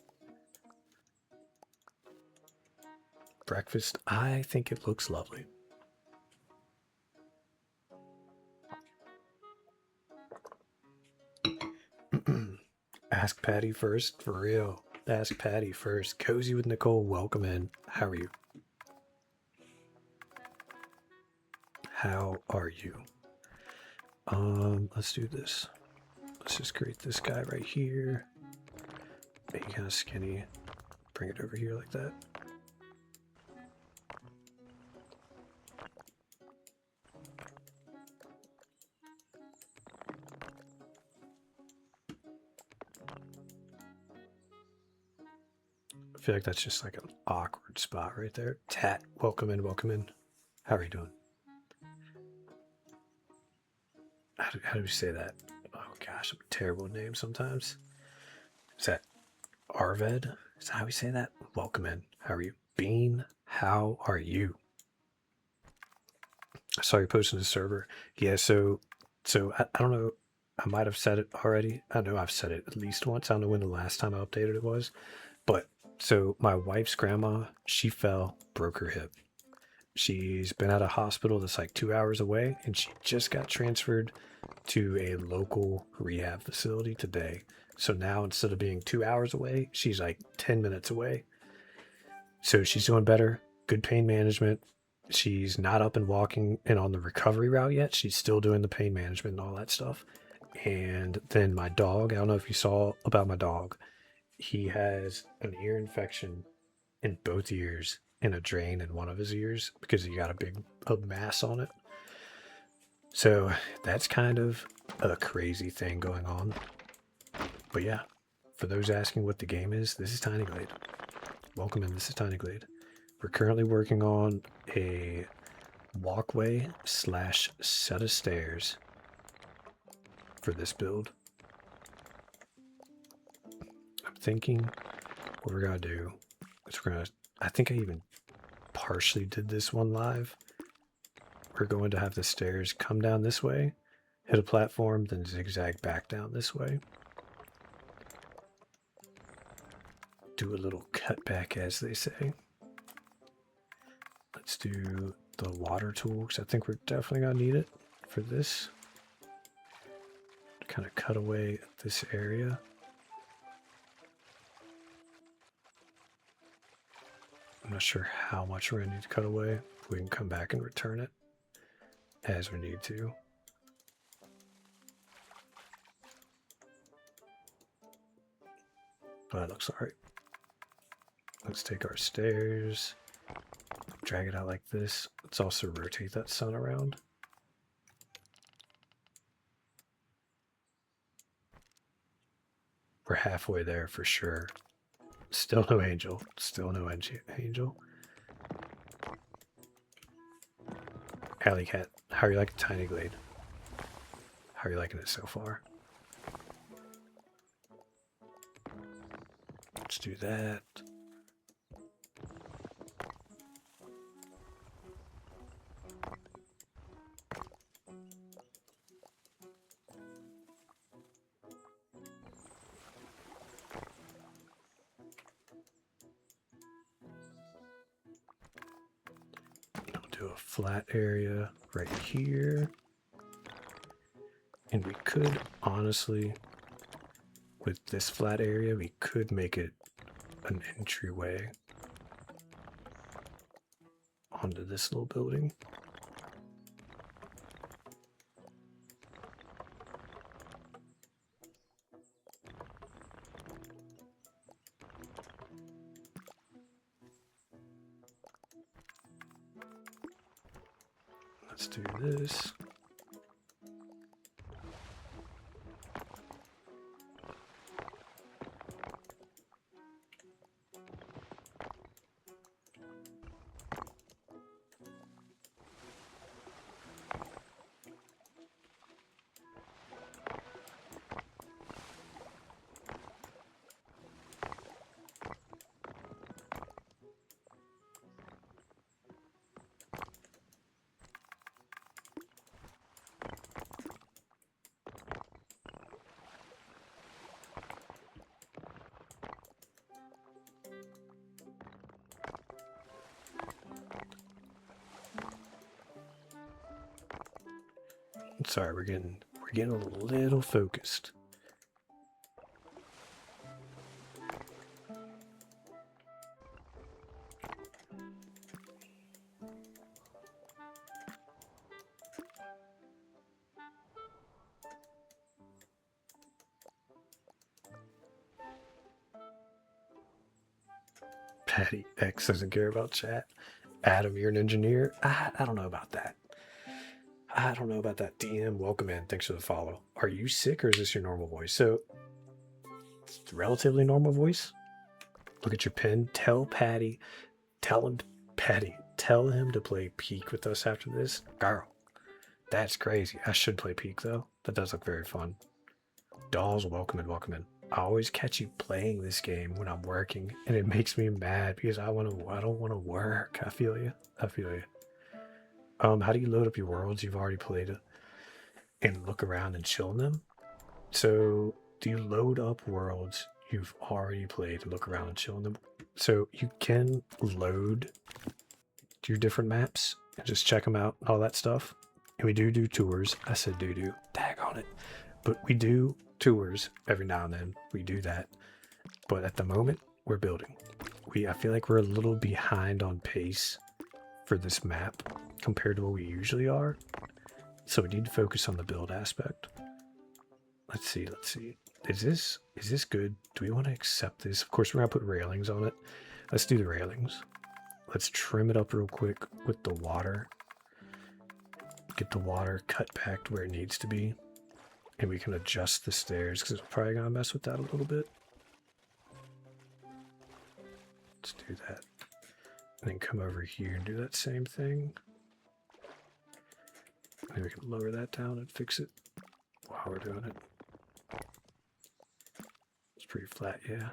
Breakfast, I think it looks lovely. Ask Patty first, for real. Ask Patty first. Cozy with Nicole, welcome in. How are you? How are you? Let's do this. Let's just create this guy right here. Make it kind of skinny. Bring it over here like that. I feel like that's just like an awkward spot right there. Tat, welcome in, welcome in. How are you doing? How do we say that? Oh gosh, I'm a terrible name sometimes. Is that Arved? Is that how we say that? Welcome in. How are you? Bean, how are you? I saw you posting the server. Yeah, so I don't know. I might have said it already. I know I've said it at least once. I don't know when the last time I updated it was. But so my wife's grandma, she fell, broke her hip. She's been at a hospital that's like 2 hours away, and she just got transferred to a local rehab facility today. So now instead of being 2 hours away, she's like 10 minutes away. So she's doing better. Good pain management. She's not up and walking and on the recovery route yet. She's still doing the pain management and all that stuff. And then my dog, I don't know if you saw about my dog. He has an ear infection in both ears and a drain in one of his ears because he got a mass on it. So that's kind of a crazy thing going on. But yeah, for those asking what the game is, this is Tiny Glade. Welcome in, this is Tiny Glade. We're currently working on a walkway / set of stairs for this build. I'm thinking what we're gonna do is I think I even partially did this one live. We're going to have the stairs come down this way, hit a platform, then zigzag back down this way. Do a little cutback, as they say. Let's do the water tool, because I think we're definitely going to need it for this. Kind of cut away this area. I'm not sure how much we're going to need to cut away. We can come back and return it as we need to. But it looks alright. Let's take our stairs, drag it out like this. Let's also rotate that sun around. We're halfway there for sure. Still no angel. Still no angel. Alley Cat, how are you liking Tiny Glade? How are you liking it so far? Let's do that. Do a flat area right here. And we could honestly, with this flat area, we could make it an entryway onto this little building. Let's do this. Sorry, we're getting a little focused. Patty X doesn't care about chat. Adam, you're an engineer. I don't know about that. I don't know about that. DM, welcome in. Thanks for the follow. Are you sick or is this your normal voice? So, it's relatively normal voice. Look at your pen. Tell Patty to play Peak with us after this. Girl, that's crazy. I should play Peak though. That does look very fun. Dolls, welcome in. I always catch you playing this game when I'm working, and it makes me mad because I don't want to work. I feel you. How do you load up your worlds you've already played and look around and chill in them? So, do you load up worlds you've already played and look around and chill in them? So, you can load your different maps and just check them out and all that stuff. And we do tours. I said do. Tag on it. But we do tours every now and then. We do that. But at the moment, we're building. I feel like we're a little behind on pace for this map compared to what we usually are. So we need to focus on the build aspect. Let's see. Is this good? Do we want to accept this? Of course, we're gonna put railings on it. Let's do the railings. Let's trim it up real quick with the water. Get the water cut back to where it needs to be. And we can adjust the stairs because it's probably gonna mess with that a little bit. Let's do that. And then come over here and do that same thing. And we can lower that down and fix it while we're doing it. It's pretty flat, yeah.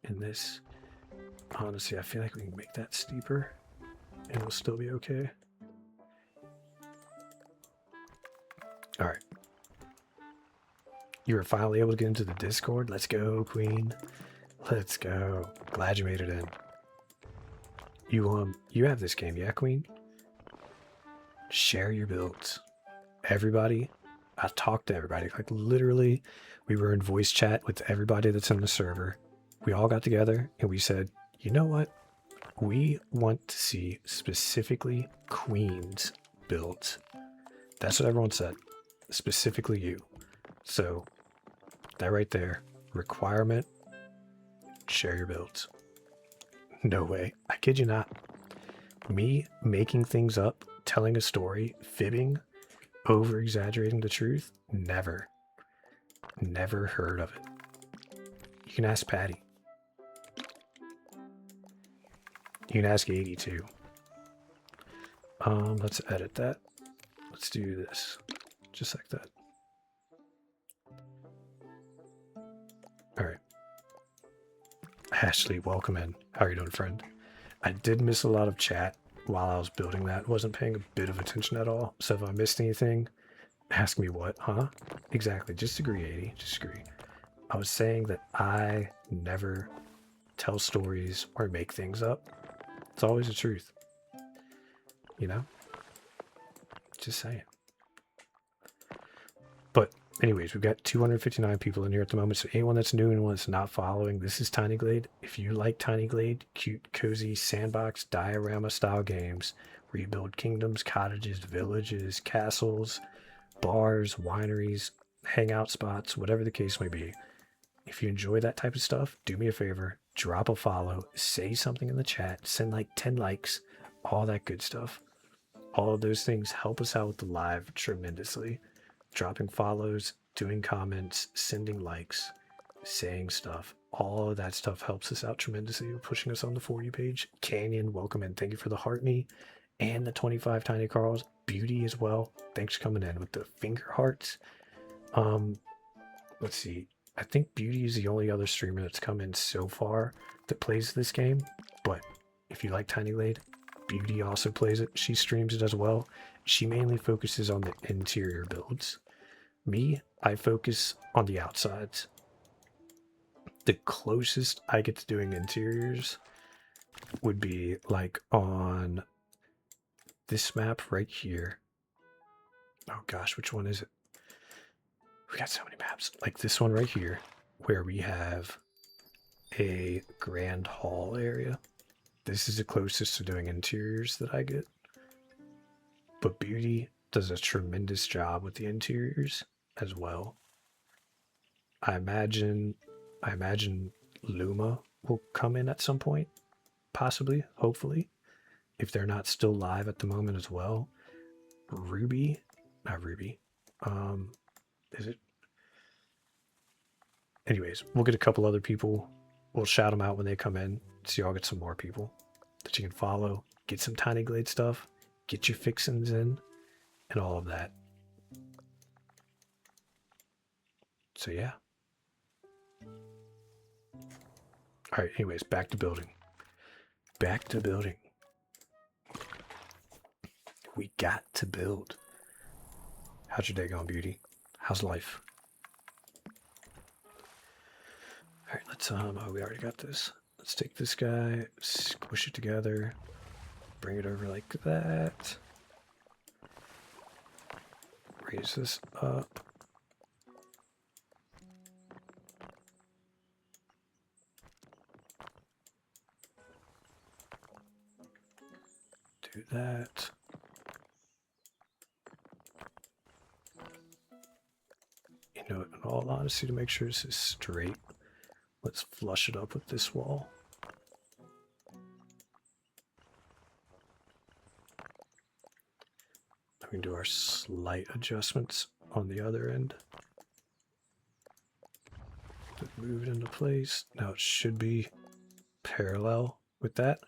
And this, honestly, I feel like we can make that steeper and it'll still be okay. All right. You were finally able to get into the Discord. Let's go, Queen. Let's go. Glad you made it in. You have this game, yeah, Queen? Share your builds. Everybody, I talked to everybody. Like literally, we were in voice chat with everybody that's in the server. We all got together and we said, you know what? We want to see specifically Queen's builds. That's what everyone said. Specifically you. So that right there, requirement, share your builds. No way. I kid you not. Me making things up, telling a story, fibbing, over exaggerating the truth, never heard of it. You can ask Patty. You can ask 82. Let's edit that. Let's do this. Just like that. Alright. Ashley, welcome in. How are you doing, friend? I did miss a lot of chat while I was building that. Wasn't paying a bit of attention at all. So if I missed anything, ask me what, huh? Exactly. Just agree, 80. Just agree. I was saying that I never tell stories or make things up. It's always the truth. You know? Just saying. But anyways, we've got 259 people in here at the moment. So anyone that's new and anyone that's not following, this is Tiny Glade. If you like Tiny Glade, cute, cozy, sandbox, diorama style games, where you build kingdoms, cottages, villages, castles, bars, wineries, hangout spots, whatever the case may be. If you enjoy that type of stuff, do me a favor, drop a follow, say something in the chat, send like 10 likes, all that good stuff. All of those things help us out with the live tremendously. Dropping follows, doing comments, sending likes, saying stuff. All of that stuff helps us out tremendously, pushing us on the For You page. Canyon, welcome in. Thank you for the Heartney and the 25 Tiny Carls. Beauty as well. Thanks for coming in with the finger hearts. Let's see. I think Beauty is the only other streamer that's come in so far that plays this game. But if you like Tiny Glade, Beauty also plays it. She streams it as well. She mainly focuses on the interior builds. Me, I focus on the outsides. The closest I get to doing interiors would be like on this map right here. Oh gosh, which one is it? We got so many maps. Like this one right here, where we have a grand hall area. This is the closest to doing interiors that I get. But Beauty does a tremendous job with the interiors as well. I imagine Luma will come in at some point, possibly, hopefully, if they're not still live at the moment as well. Not Ruby. Is it? Anyways, we'll get a couple other people. We'll shout them out when they come in, so y'all get some more people that you can follow, get some Tiny Glade stuff, get your fixins in, and all of that. So yeah. All right, anyways, back to building. Back to building. We got to build. How's your day going, Beauty? How's life? All right, let's, oh, we already got this. Let's take this guy, squish it together, bring it over like that. Raise this up. Do that. You know, in all honesty, to make sure this is straight, let's flush it up with this wall. We can do our slight adjustments on the other end. Move it into place. Now it should be parallel with that.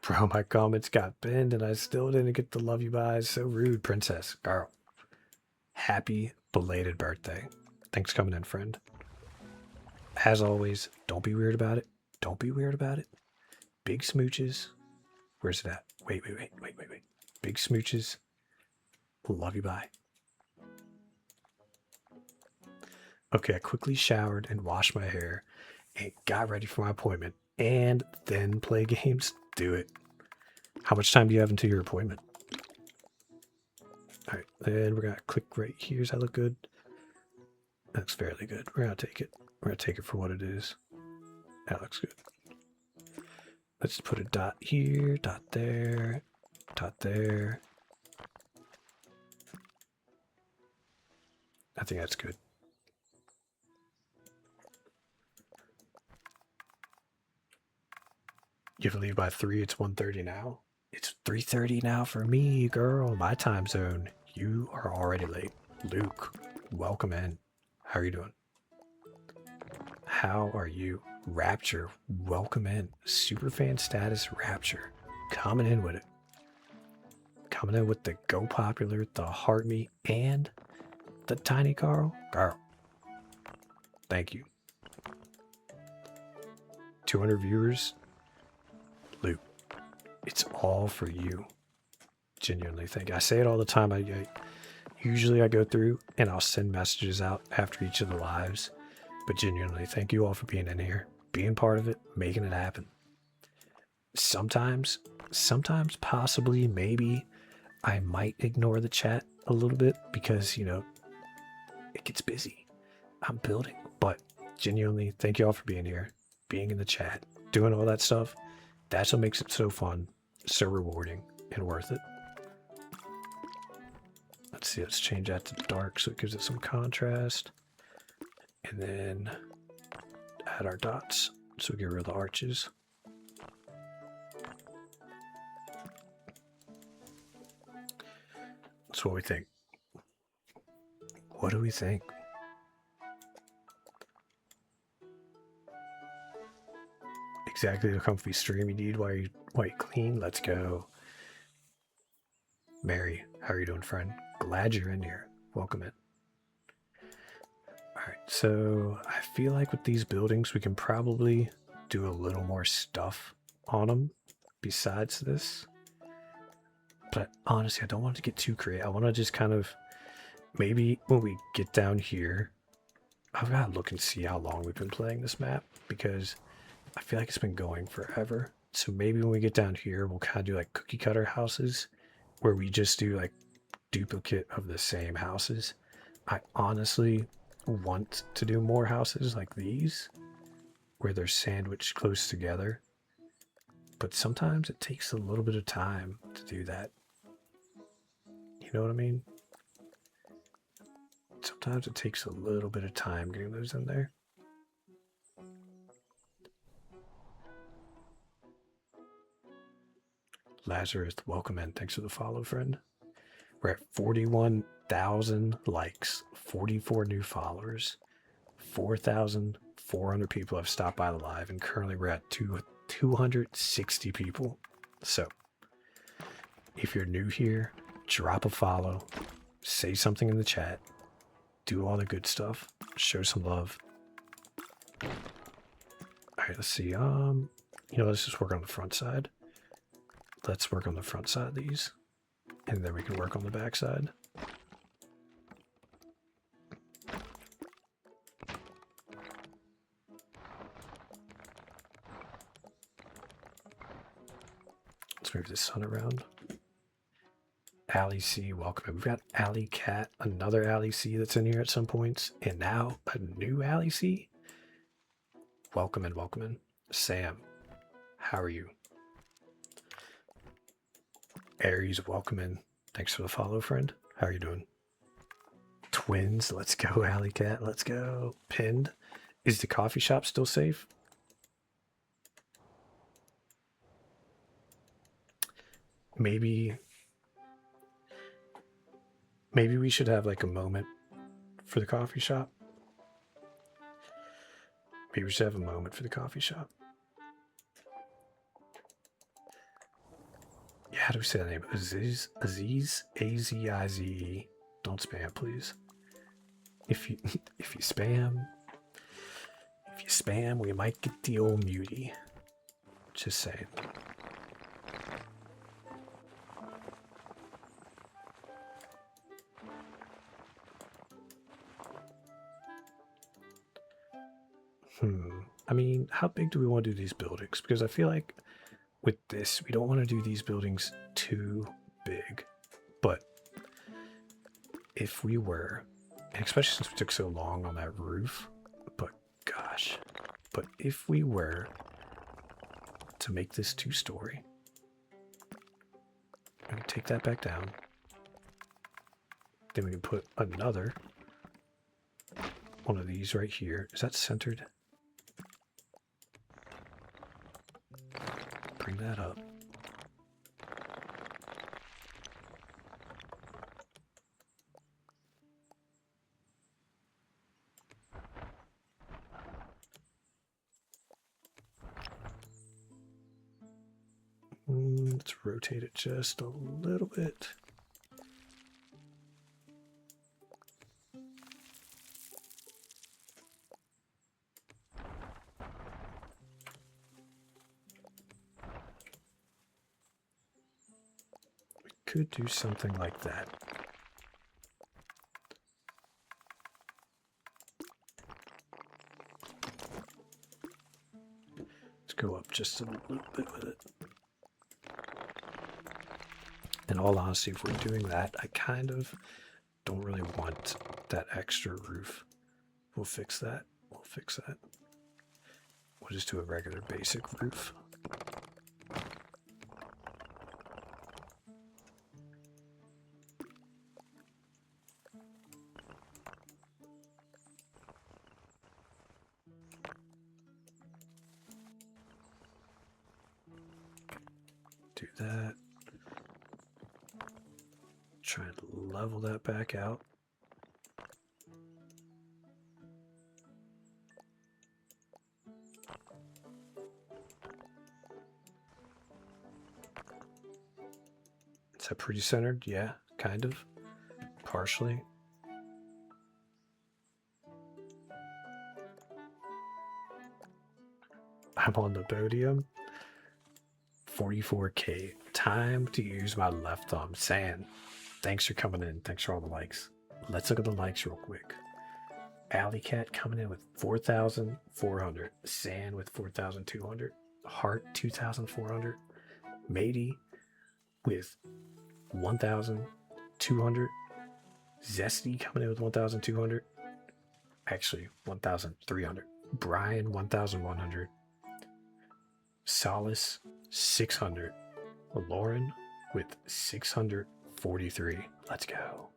Bro, my comments got banned and I still didn't get the love you buys. So rude, princess. Girl. Happy belated birthday. Thanks for coming in, friend. As always, don't be weird about it. Don't be weird about it. Big smooches. Where's it at? Wait. Big smooches. Love you, bye. Okay, I quickly showered and washed my hair and got ready for my appointment and then play games. Do it. How much time do you have until your appointment? All right, then we're gonna click right here. Does that look good? That looks fairly good. We're gonna take it. We're gonna take it for what it is. That looks good. Let's put a dot here, dot there, dot there. I think that's good. You have to leave by 3. It's 1:30 now. It's 3:30 now for me, girl. My time zone. You are already late. Luke, welcome in. How are you doing? How are you? Rapture, welcome in. Superfan status Rapture. Coming in with it. Coming in with the Go Popular, the Heart Me, and the Tiny Carl. Girl. Thank you. 200 viewers. Luke, it's all for you. Genuinely thank you. I say it all the time. Usually I go through and I'll send messages out after each of the lives. But genuinely, thank you all for being in here, being part of it, making it happen. Sometimes possibly, maybe, I might ignore the chat a little bit because, you know, it gets busy. I'm building. But genuinely, thank you all for being here, being in the chat, doing all that stuff. That's what makes it so fun, so rewarding, and worth it. Let's see, let's change that to dark so it gives it some contrast. And then add our dots so we get rid of the arches. That's what we think. What do we think? Exactly the comfy stream you need while you clean. Let's go. Mary, how are you doing, friend? Glad you're in here. Welcome in. Alright, so I feel like with these buildings we can probably do a little more stuff on them besides this. But honestly, I don't want to get too creative. I want to just kind of, maybe when we get down here, I've got to look and see how long we've been playing this map because I feel like it's been going forever. So maybe when we get down here, we'll kind of do like cookie cutter houses where we just do like duplicate of the same houses. I honestly want to do more houses like these where they're sandwiched close together. But sometimes it takes a little bit of time to do that. You know what I mean? Sometimes it takes a little bit of time getting those in there. Lazarus, welcome in. Thanks for the follow, friend. We're at 41,000 likes, 44 new followers, 4,400 people have stopped by the live, and currently we're at 260 people. So, if you're new here, drop a follow, say something in the chat, do all the good stuff, show some love. All right, let's see. Let's just work on the front side. Let's work on the front side of these, and then we can work on the back side. Let's move this sun around. Alley C, welcome. We've got Alley Cat, another Alley C that's in here at some points, and now a new Alley C. Welcome in, welcome in. Sam, how are you? Aries, welcome in. Thanks for the follow, friend. How are you doing? Twins, let's go, Alley Cat. Let's go. Pinned. Is the coffee shop still safe? Maybe we should have like a moment for the coffee shop. Maybe we should have a moment for the coffee shop. Yeah, how do we say that name? Aziz? A-Z-I-Z-E. Don't spam, please. If you if you spam, we might get the old mutie. Just saying. I mean, how big do we want to do these buildings? Because I feel like with this, we don't want to do these buildings too big. But if we were, and especially since we took so long on that roof, but gosh, but if we were to make this 2-story, we can take that back down. Then we can put another one of these right here. Is that centered? Bring that up. Let's rotate it just a little bit. We could do something like that. Let's go up just a little bit with it. In all honesty, if we're doing that, I kind of don't really want that extra roof. We'll fix that. We'll fix that. We'll just do a regular basic roof. Do that. Try and level that back out. Is that pretty centered? Yeah, kind of. Partially. I'm on the podium. 44K. Time to use my left thumb. Sand. Thanks for coming in. Thanks for all the likes. Let's look at the likes real quick. Alley Cat coming in with 4,400. Sand with 4,200. Heart 2,400. Matey with 1,200. Zesty coming in with 1,200. Actually, 1,300. Brian 1,100. Solace 600. Lauren with 643. Let's go.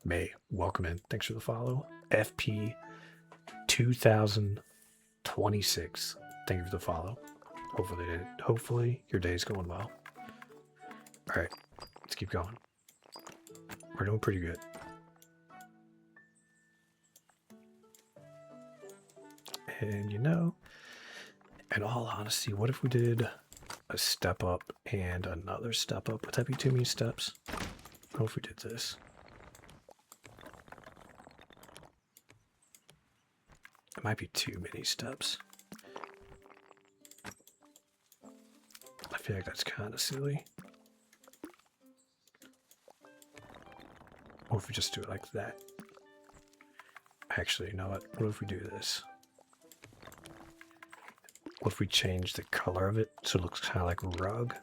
May, welcome in. Thanks for the follow. FP 2026. Thank you for the follow. Hopefully your day's going well. All right, let's keep going. We're doing pretty good. And you know, in all honesty, what if we did a step up and another step up? Would that be too many steps? What if we did this? It might be too many steps. I feel like that's kind of silly. What if we just do it like that? Actually, you know what? What if we do this? What if we change the color of it so it looks kind of like a rug?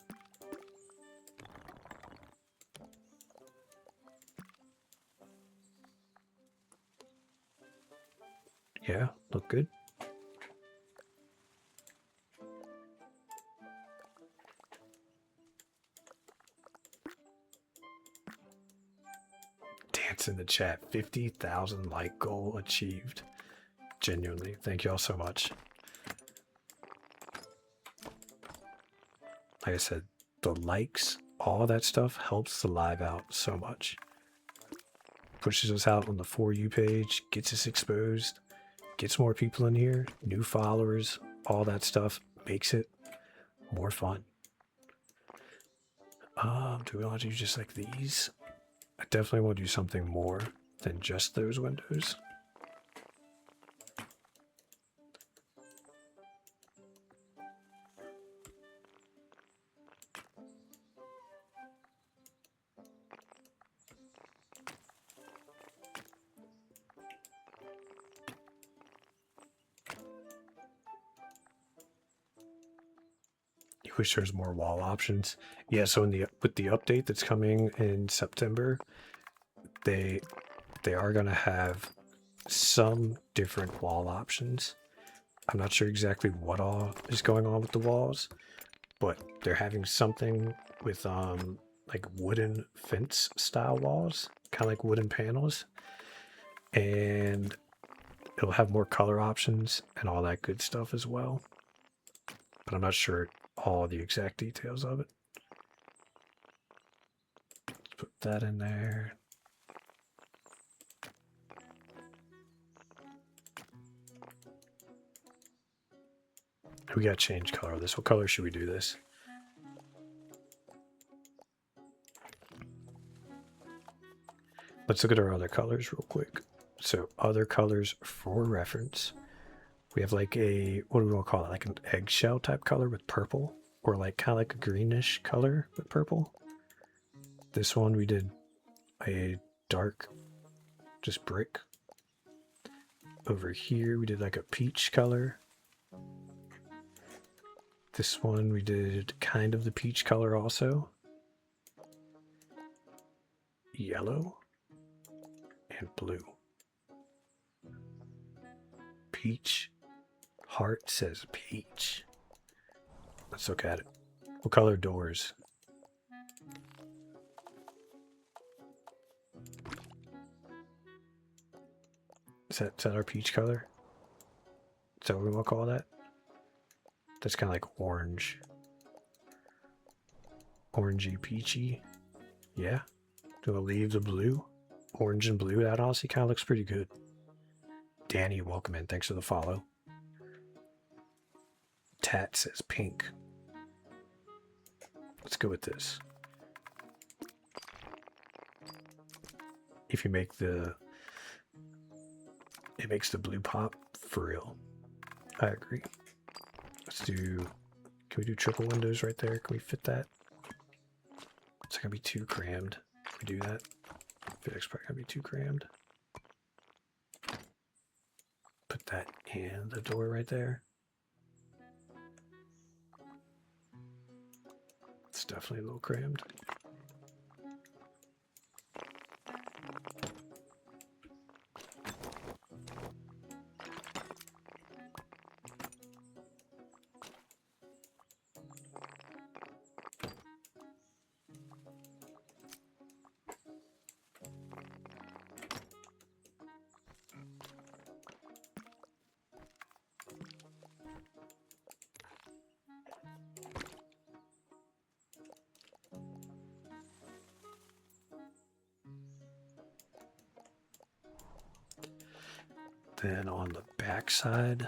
Yeah, look good. Tats in the chat. 50,000 like goal achieved. Genuinely. Thank you all so much. Like I said, the likes, all that stuff helps the live out so much. Pushes us out on the For You page, gets us exposed, gets more people in here, new followers, all that stuff makes it more fun. Do we want to do just like these? I definitely want to do something more than just those windows. You wish there's more wall options. Yeah, so with the update that's coming in September, they are gonna have some different wall options. I'm not sure exactly what all is going on with the walls, but they're having something with like wooden fence style walls, kind of like wooden panels, and it'll have more color options and all that good stuff as well. But I'm not sure all the exact details of it. Let's put that in there. We gotta change color of this. What color should we do this? Let's look at our other colors real quick. So other colors for reference. We have like a, what do we want to call it? Like an eggshell type color with purple, or like kind of like a greenish color with purple. This one we did a dark, just brick. Over here we did like a peach color. This one we did kind of the peach color also. Yellow and blue. Peach. Heart says peach. Let's look at it. What color doors? Is that our peach color? Is that what we want to call that? That's kind of like orange. Orangey peachy. Yeah. Do I leave the blue? Orange and blue. That honestly kind of looks pretty good. Danny, welcome in. Thanks for the follow. Tat says pink. Let's go with this. If you make the... It makes the blue pop for real. I agree. Let's do... Can we do triple windows right there? Can we fit that? It's not gonna be too crammed if we do that. I feel like it's probably gonna be too crammed. Put that in the door right there. It's definitely a little crammed. Then on the back side,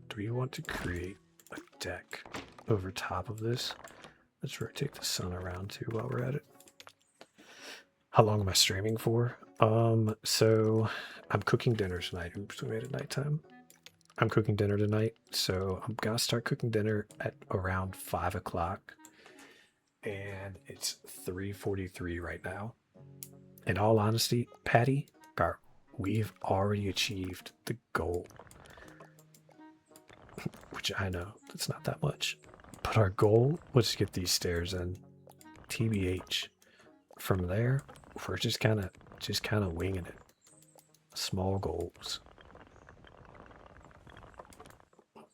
do we want to create a deck over top of this? Let's rotate the sun around too while we're at it. How long am I streaming for? So I'm cooking dinner tonight. Oops, we made it nighttime. I'm cooking dinner tonight, so I'm gonna start cooking dinner at around 5 o'clock. And it's 3:43 right now. In all honesty, Patty, we've already achieved the goal. Which I know, that's not that much. But our goal was to get these stairs in. TBH. From there, we're just kind of winging it. Small goals.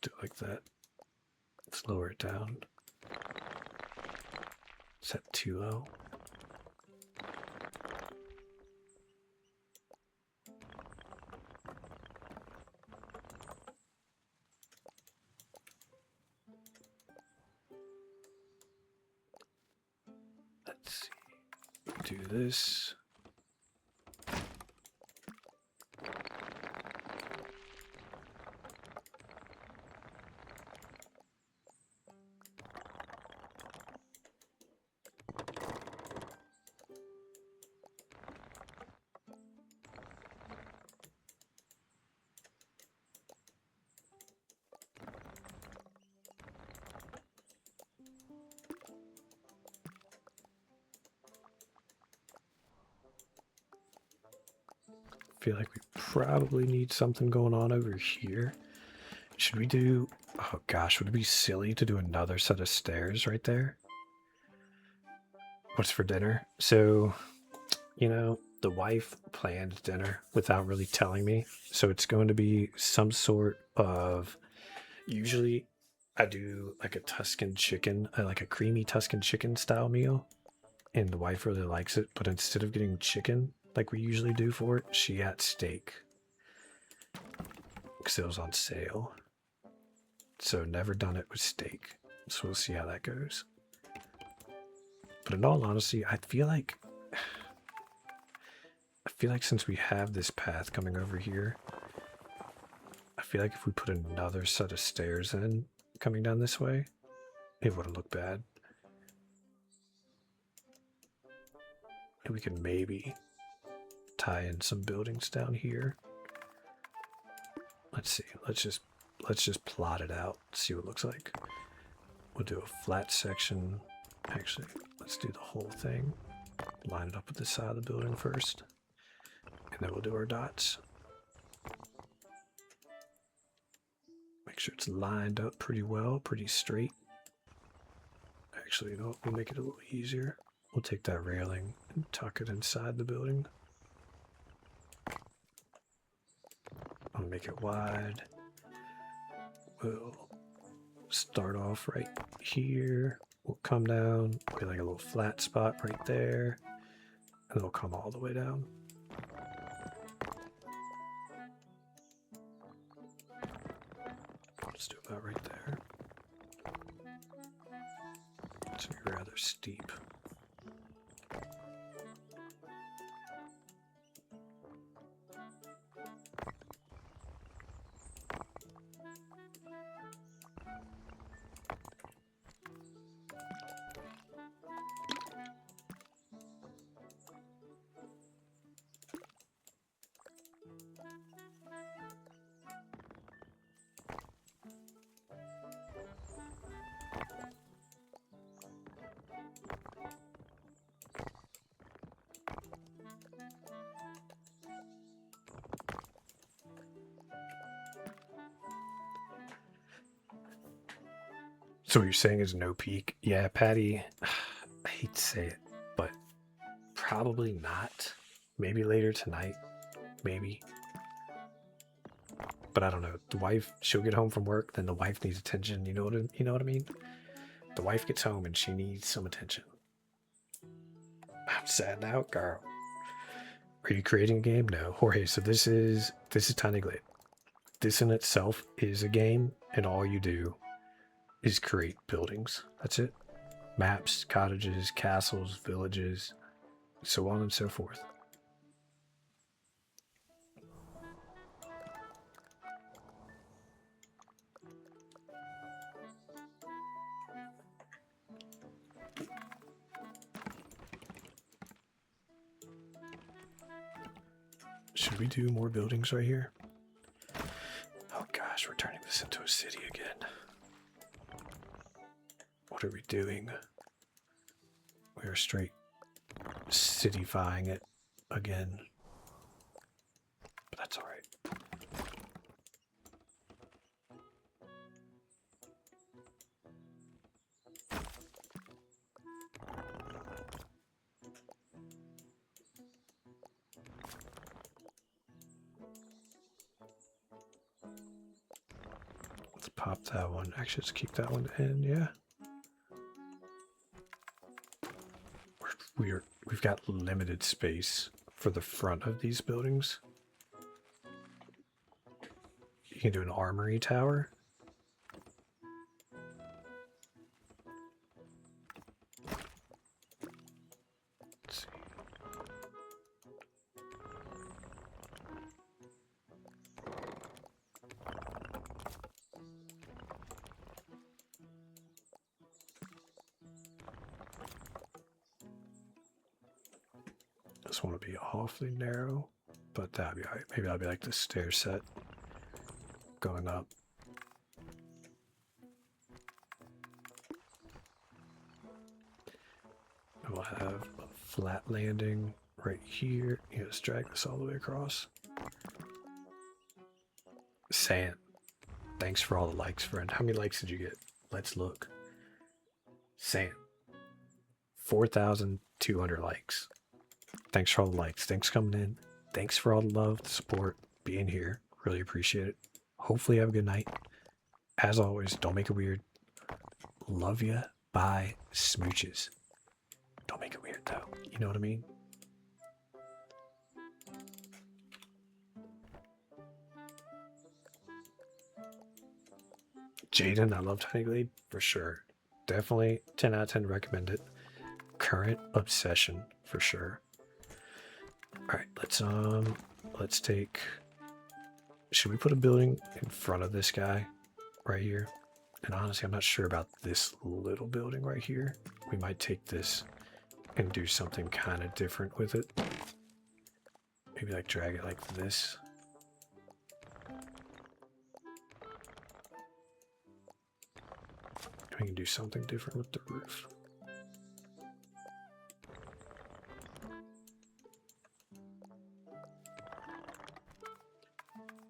Do it like that. Let's lower it down. Set too low. do this. Feel like we probably need something going on over here. Should we do... Oh gosh, would it be silly to do another set of stairs right there? What's for dinner? So, you know, the wife planned dinner without really telling me. So it's going to be some sort of... Usually I do like a Tuscan chicken, like a creamy Tuscan chicken style meal. And the wife really likes it. But instead of getting chicken, like we usually do for it, she got steak because it was on sale. So never done it with steak. So we'll see how that goes. But in all honesty, I feel like since we have this path coming over here, I feel like if we put another set of stairs in coming down this way, it wouldn't look bad. And we can maybe tie in some buildings down here. Let's see. Let's just plot it out. See what it looks like. We'll do a flat section. Actually, let's do the whole thing. Line it up with the side of the building first. And then we'll do our dots. Make sure it's lined up pretty well, pretty straight. Actually, you know what? We'll make it a little easier. We'll take that railing and tuck it inside the building. I'll make it wide. We'll start off right here. We'll come down, get like a little flat spot right there, and then we'll come all the way down. Let's do about right there. It's gonna be rather steep. So what you're saying is no peak? Yeah, Patty, I hate to say it, but probably not. Maybe later tonight. Maybe. But I don't know. The wife, she'll get home from work, then the wife needs attention. You know what I mean? The wife gets home and she needs some attention. I'm sad now, girl. Are you creating a game? No. Jorge, so this is Tiny Glade. This in itself is a game, and all you do is create buildings. That's it. Maps, cottages, castles, villages, so on and so forth. Should we do more buildings right here? Oh gosh, we're turning this into a city again. What are we doing? We are straight cityfying it again. But that's alright. Let's pop that one. Actually, let's keep that one in, yeah. We've got limited space for the front of these buildings. You can do an armory tower. Let's see. This one will be awfully narrow, but that'll be alright. Maybe that'll be like the stair set going up. And we'll have a flat landing right here. You just drag this all the way across. Sand. Thanks for all the likes, friend. How many likes did you get? Let's look. Sand. 4,200 likes. Thanks for all the likes. Thanks for coming in. Thanks for all the love, the support, being here. Really appreciate it. Hopefully you have a good night. As always, don't make it weird. Love ya. Bye. Smooches. Don't make it weird though. You know what I mean? Jaden, I love Tiny Glade for sure. Definitely 10 out of 10 recommend it. Current obsession for sure. Alright, let's take, should we put a building in front of this guy right here? And honestly, I'm not sure about this little building right here. We might take this and do something kind of different with it. Maybe like drag it like this. We can do something different with the roof.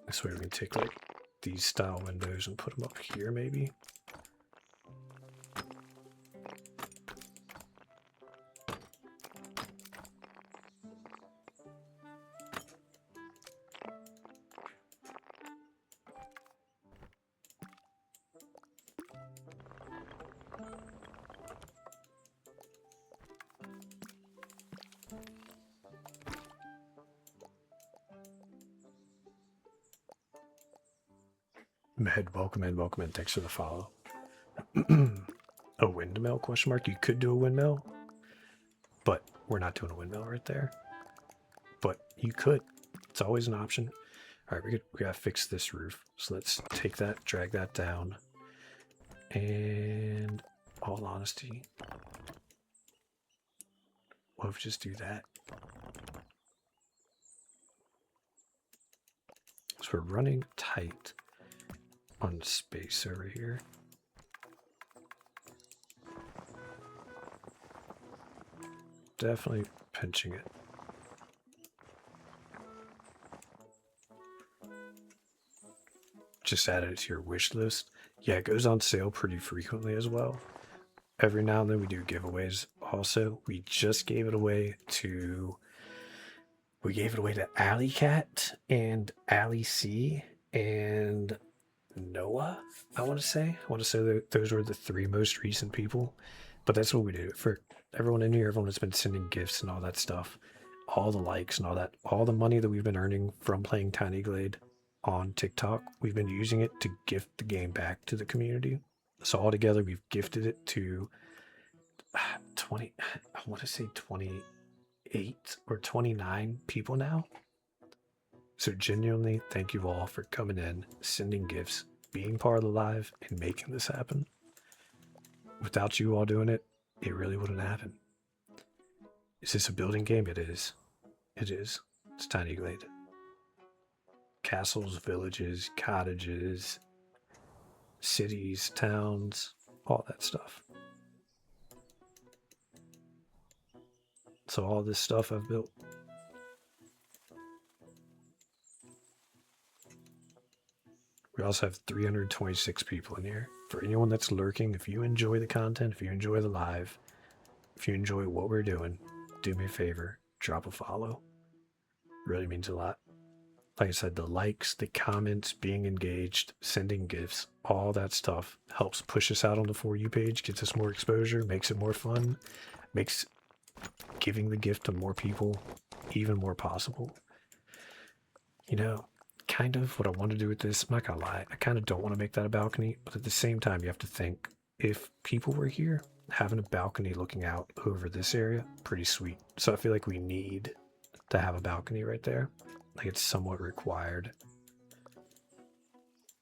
This way we can take like these style windows and put them up here maybe. Med, welcome in, welcome in. Thanks for the follow. A windmill, question mark? You could do a windmill, but we're not doing a windmill right there. But you could. It's always an option. All right, we gotta fix this roof. So let's take that, drag that down. And all honesty, what if we just do that? So we're running tight on space over here. Definitely pinching it. Just added it to your wish list. Yeah, it goes on sale pretty frequently as well. Every now and then we do giveaways also. We just gave it away to Alley Cat and Alley C and Noah, I want to say that those were the 3 most recent people, but that's what we do for everyone in here, everyone that's been sending gifts and all that stuff, all the likes and all that, all the money that we've been earning from playing Tiny Glade on TikTok, we've been using it to gift the game back to the community. So altogether, we've gifted it to 20, I want to say 28 or 29 people now. So genuinely, thank you all for coming in, sending gifts, being part of the live, and making this happen. Without you all doing it, it really wouldn't happen. Is this a building game? It is. It is. It's Tiny Glade. Castles, villages, cottages, cities, towns, all that stuff. So all this stuff I've built. We also have 326 people in here. For anyone that's lurking, if you enjoy the content, if you enjoy the live, if you enjoy what we're doing, do me a favor, drop a follow. Really means a lot. Like I said, the likes, the comments, being engaged, sending gifts, all that stuff helps push us out on the For You page, gets us more exposure, makes it more fun, makes giving the gift to more people even more possible. You know, kind of what I want to do with this, I'm not gonna lie, I kind of don't want to make that a balcony, but at the same time, you have to think, if people were here, having a balcony looking out over this area, pretty sweet. So I feel like we need to have a balcony right there. Like it's somewhat required,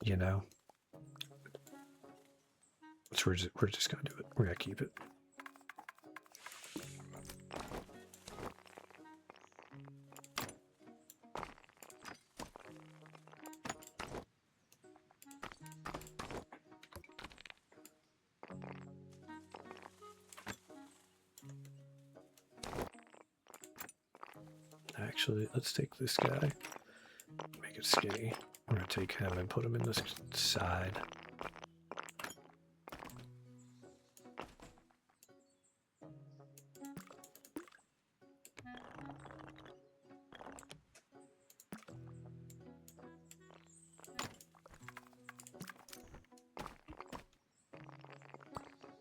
you know? So we're just gonna do it. We're gonna keep it. Actually, let's take this guy, make it skinny. I'm gonna take him and put him in this side.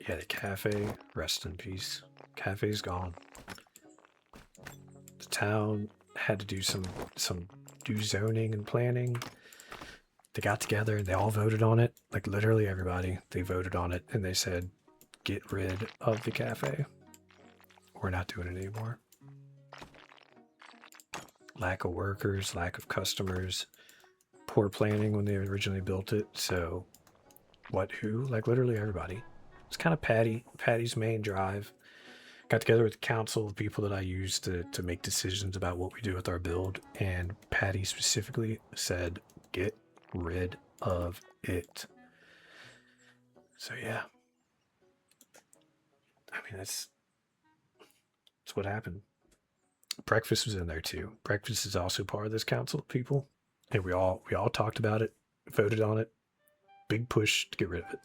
Yeah, the cafe, rest in peace. Cafe's gone. The town had to do some do zoning and planning. They got together and they all voted on it. Like literally everybody, they voted on it and they said, get rid of the cafe. We're not doing it anymore. Lack of workers, lack of customers, poor planning when they originally built it. So what, who? Like literally everybody. It's kind of Patty's main drive. Got together with the council of people that I use to make decisions about what we do with our build, and Patty specifically said, get rid of it. So yeah. I mean that's what happened. Breakfast was in there too. Breakfast is also part of this council of people. And we all talked about it, voted on it. Big push to get rid of it.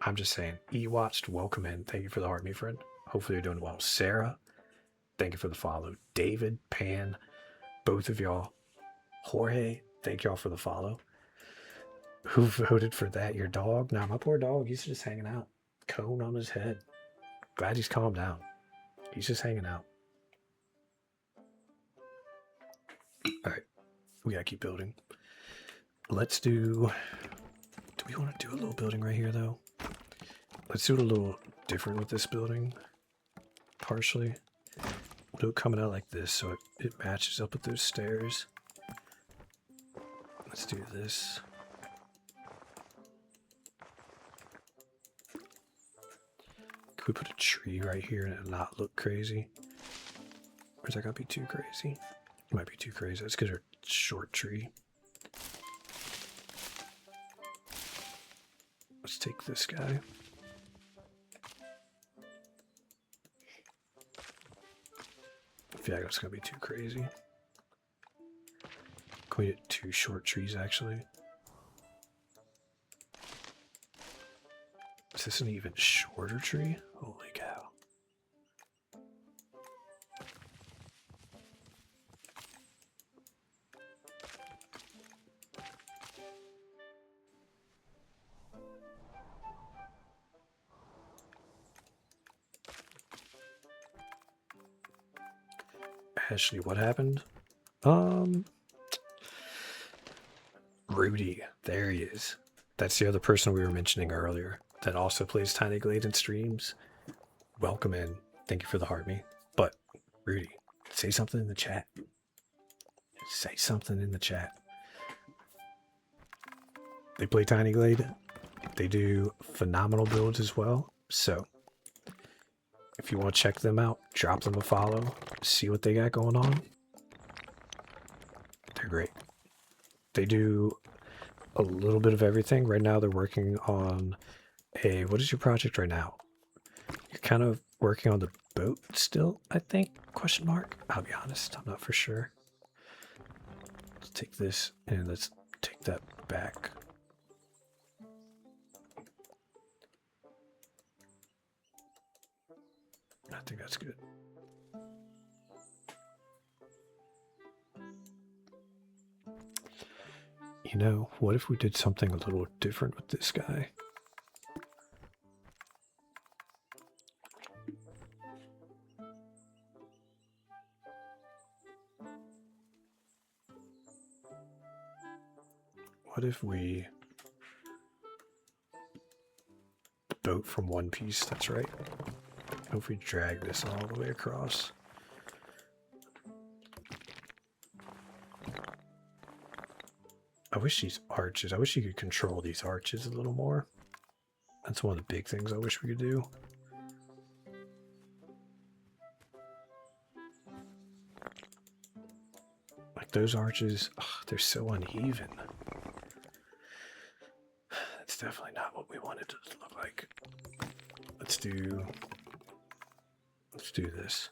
I'm just saying, E-Watched, welcome in. Thank you for the heart, me friend. Hopefully you're doing well. Sarah, thank you for the follow. David, Pan, both of y'all. Jorge, thank y'all for the follow. Who voted for that? Your dog? Nah, my poor dog, he's just hanging out. Cone on his head. Glad he's calmed down. He's just hanging out. Alright, we gotta keep building. Let's do we want to do a little building right here though? Let's do it a little different with this building. Partially. We'll do it coming out like this so it matches up with those stairs. Let's do this. Could we put a tree right here and it not look crazy? Or is that gonna be too crazy? It might be too crazy. Let's get a short tree. Let's take this guy. I feel like it's gonna be too crazy. Can we get 2 short trees actually? Is this an even shorter tree? Holy cow. Ashley, what happened? Rudy, there he is. That's the other person we were mentioning earlier that also plays Tiny Glade and streams. Welcome in. Thank you for the heart me. But Rudy, say something in the chat. Say something in the chat. They play Tiny Glade. They do phenomenal builds as well. So if you want to check them out, drop them a follow, see what they got going on. They're great. They do a little bit of everything. Right now they're working on a, what is your project right now? You're kind of working on the boat still, I think, question mark. I'll be honest, I'm not for sure. Let's take this and let's take that back. I think that's good. You know, what if we did something a little different with this guy? What if we boat from one piece? That's right. What if we drag this all the way across? I wish these arches, I wish you could control these arches a little more. That's one of the big things I wish we could do. Like those arches, they're so uneven. That's definitely not what we wanted to look like. Let's do this.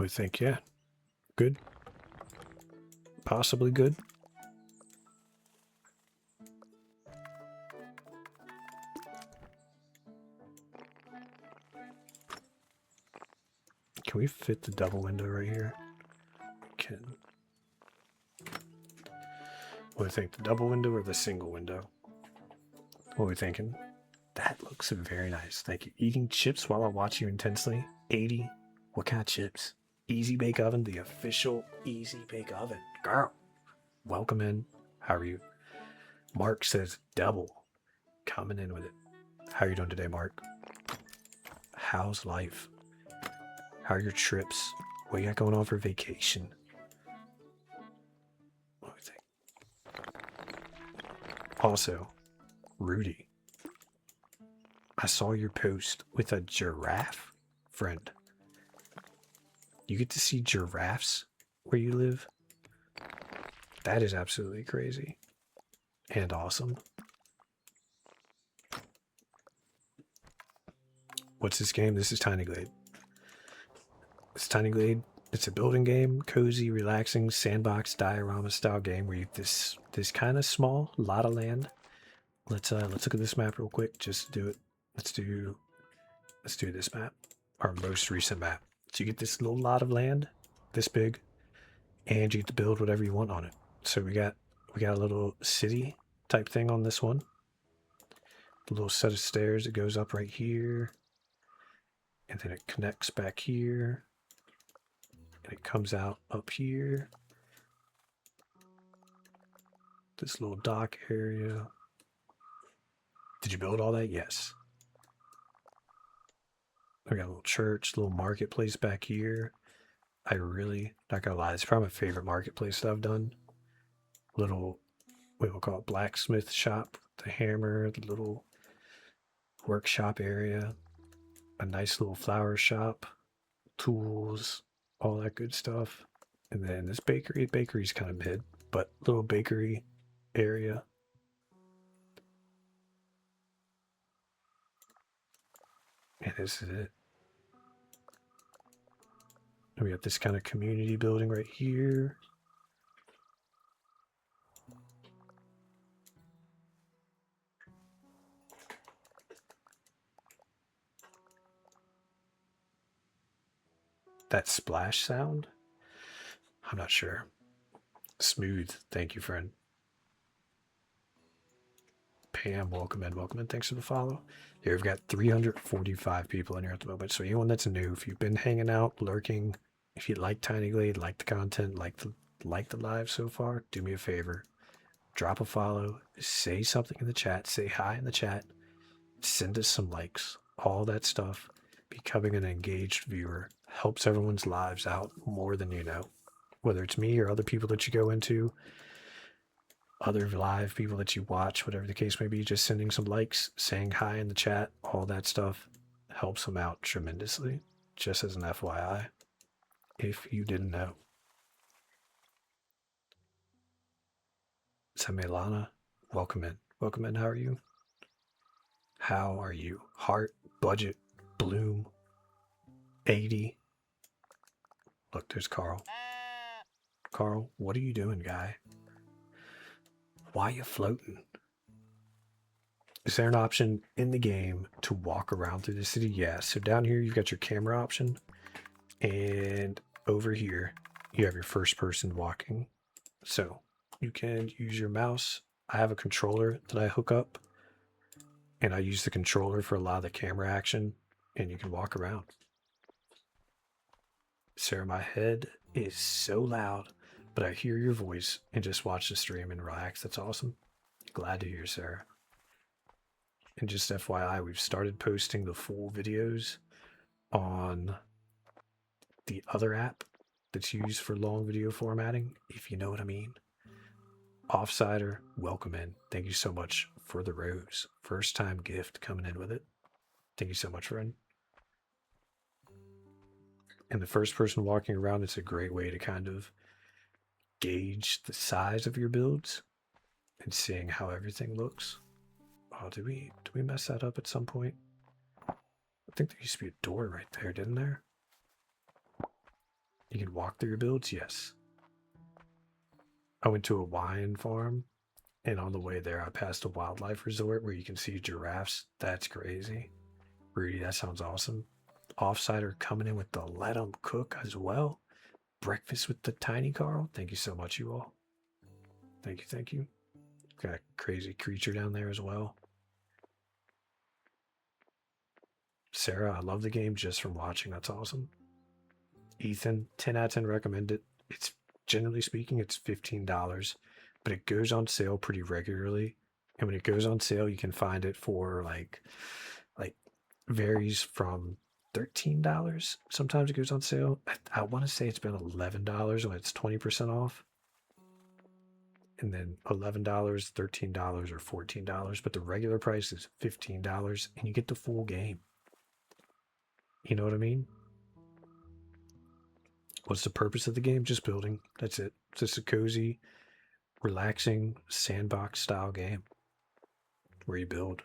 do you think? Yeah. Good? Possibly good? Can we fit the double window right here? Can. What do you think? The double window or the single window? What are we thinking? That looks very nice. Thank you. Eating chips while I watch you intensely. 80. What kind of chips? Easy Bake Oven, the official Easy Bake Oven. Girl, welcome in. How are you? Mark says double. Coming in with it. How are you doing today, Mark? How's life? How are your trips? What you got going on for vacation? What do you think? Also, Rudy, I saw your post with a giraffe friend. You get to see giraffes where you live? That is absolutely crazy and awesome. What's this game? This is Tiny Glade. It's Tiny Glade. It's a building game, cozy, relaxing, sandbox diorama style game where you this kind of small, lot of land. Let's look at this map real quick. Just do it. Let's do this map, our most recent map. So you get this little lot of land, this big, and you get to build whatever you want on it. So we got a little city type thing on this one. A little set of stairs that goes up right here, and then it connects back here, and it comes out up here. This little dock area. Did you build all that? Yes. We got a little church, little marketplace back here. I really, not gonna lie, it's probably my favorite marketplace that I've done. Little, we'll call it blacksmith shop, the hammer, the little workshop area, a nice little flower shop, tools, all that good stuff. And then this bakery's kind of mid, but little bakery area. And this is it. We got this kind of community building right here. That splash sound? I'm not sure. Smooth. Thank you, friend. Pam, welcome in, welcome in. Thanks for the follow. Here, we've got 345 people in here at the moment. So anyone that's new, if you've been hanging out, lurking, if you like Tiny Glade, like the content, like the live so far, do me a favor. Drop a follow, say something in the chat, say hi in the chat, send us some likes, all that stuff. Becoming an engaged viewer helps everyone's lives out more than you know. Whether it's me or other people that you go into, other live people that you watch, whatever the case may be, just sending some likes, saying hi in the chat, all that stuff helps them out tremendously. Just as an FYI, if you didn't know. Samelana, welcome in. Welcome in. How are you? How are you? Heart, budget, bloom, 80. Look, there's Carl. Carl, what are you doing, guy? Why are you floating? Is there an option in the game to walk around through the city? Yeah. So down here, you've got your camera option. And over here, you have your first person walking. So you can use your mouse. I have a controller that I hook up. And I use the controller for a lot of the camera action. And you can walk around. Sarah, my head is so loud, but I hear your voice and just watch the stream and relax. That's awesome. Glad to hear, Sarah. And just FYI, we've started posting the full videos on the other app that's used for long video formatting, if you know what I mean. Offsider, welcome in. Thank you so much for the rose. First time gift coming in with it. Thank you so much, friend. And the first person walking around, it's a great way to kind of gauge the size of your builds and seeing how everything looks. Oh, did we mess that up at some point? I think there used to be a door right there, didn't there? You can walk through your builds? Yes. I went to a wine farm, and on the way there, I passed a wildlife resort where you can see giraffes. That's crazy. Rudy, that sounds awesome. Offsider coming in with the let 'em cook as well. Breakfast with the tiny Carl. Thank you so much, you all. Thank you, thank you. Got a crazy creature down there as well. Sarah, I love the game just from watching. That's awesome. Ethan, 10 out of 10 recommend it. It's generally speaking, it's $15, but it goes on sale pretty regularly. And when it goes on sale, you can find it for like varies from $13. Sometimes it goes on sale. I want to say it's been $11 when it's 20% off. And then $11, $13, or $14. But the regular price is $15 and you get the full game. You know what I mean? What's the purpose of the game? Just building. That's it. It's just a cozy, relaxing sandbox style game where you build.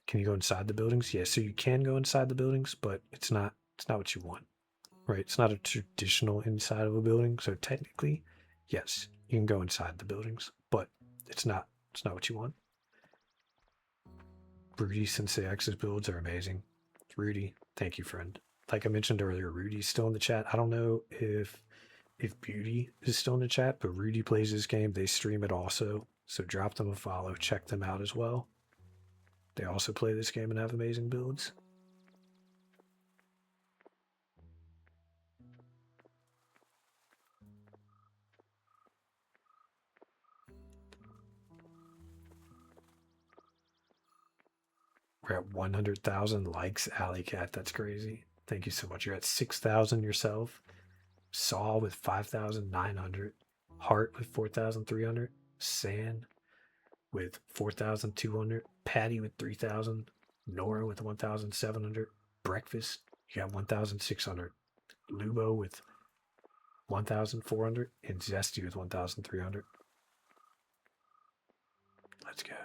Can you go inside the buildings? Yeah, so you can go inside the buildings, but it's not what you want. Right? It's not a traditional inside of a building. So technically, yes, you can go inside the buildings, but it's not what you want. Rudy Sensei X's builds are amazing. Rudy, thank you, friend. Like I mentioned earlier, Rudy's still in the chat. I don't know if Beauty is still in the chat, but Rudy plays this game. They stream it also. So drop them a follow. Check them out as well. They also play this game and have amazing builds. We're at 100,000 likes, Alley Cat. That's crazy. Thank you so much. You're at 6,000 yourself. Saw with 5,900. Heart with 4,300. San with 4,200. Patty with 3,000. Nora with 1,700. Breakfast, you got 1,600. Lubo with 1,400. And Zesty with 1,300. Let's go.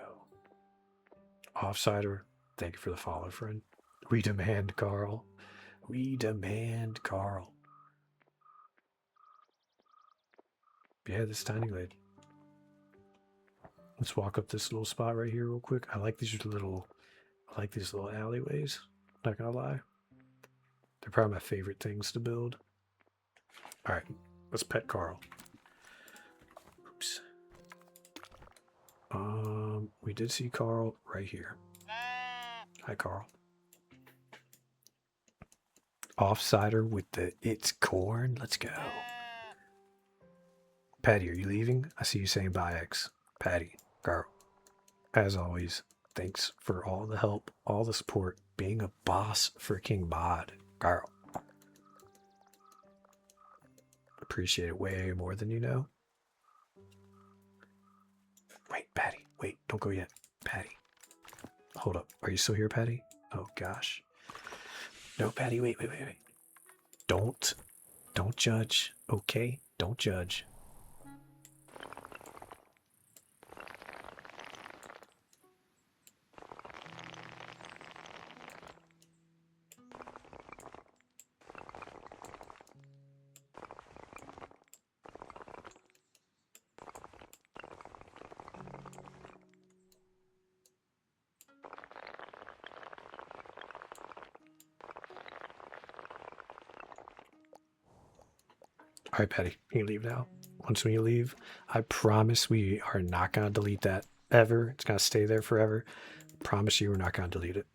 Offsider, thank you for the follow, friend. We demand Carl. We demand Carl. Yeah, this tiny glade. Let's walk up this little spot right here real quick. I like these little alleyways. Not gonna lie. They're probably my favorite things to build. Alright, let's pet Carl. Oops. We did see Carl right here. Hi, Carl. Offsider with the it's corn. Let's go. Patty, are you leaving? I see you saying bye, X. Patty, Carl. As always, thanks for all the help, all the support, being a boss for King Bod. Carl. Appreciate it way more than you know. Wait, Patty. Wait, don't go yet. Patty. Hold up. Are you still here, Patty? Oh, gosh. No, Patty, wait. Don't judge, okay? Don't judge. All right, Patty, you can leave now. Once we leave, I promise we are not going to delete that ever. It's going to stay there forever. Promise you we're not going to delete it.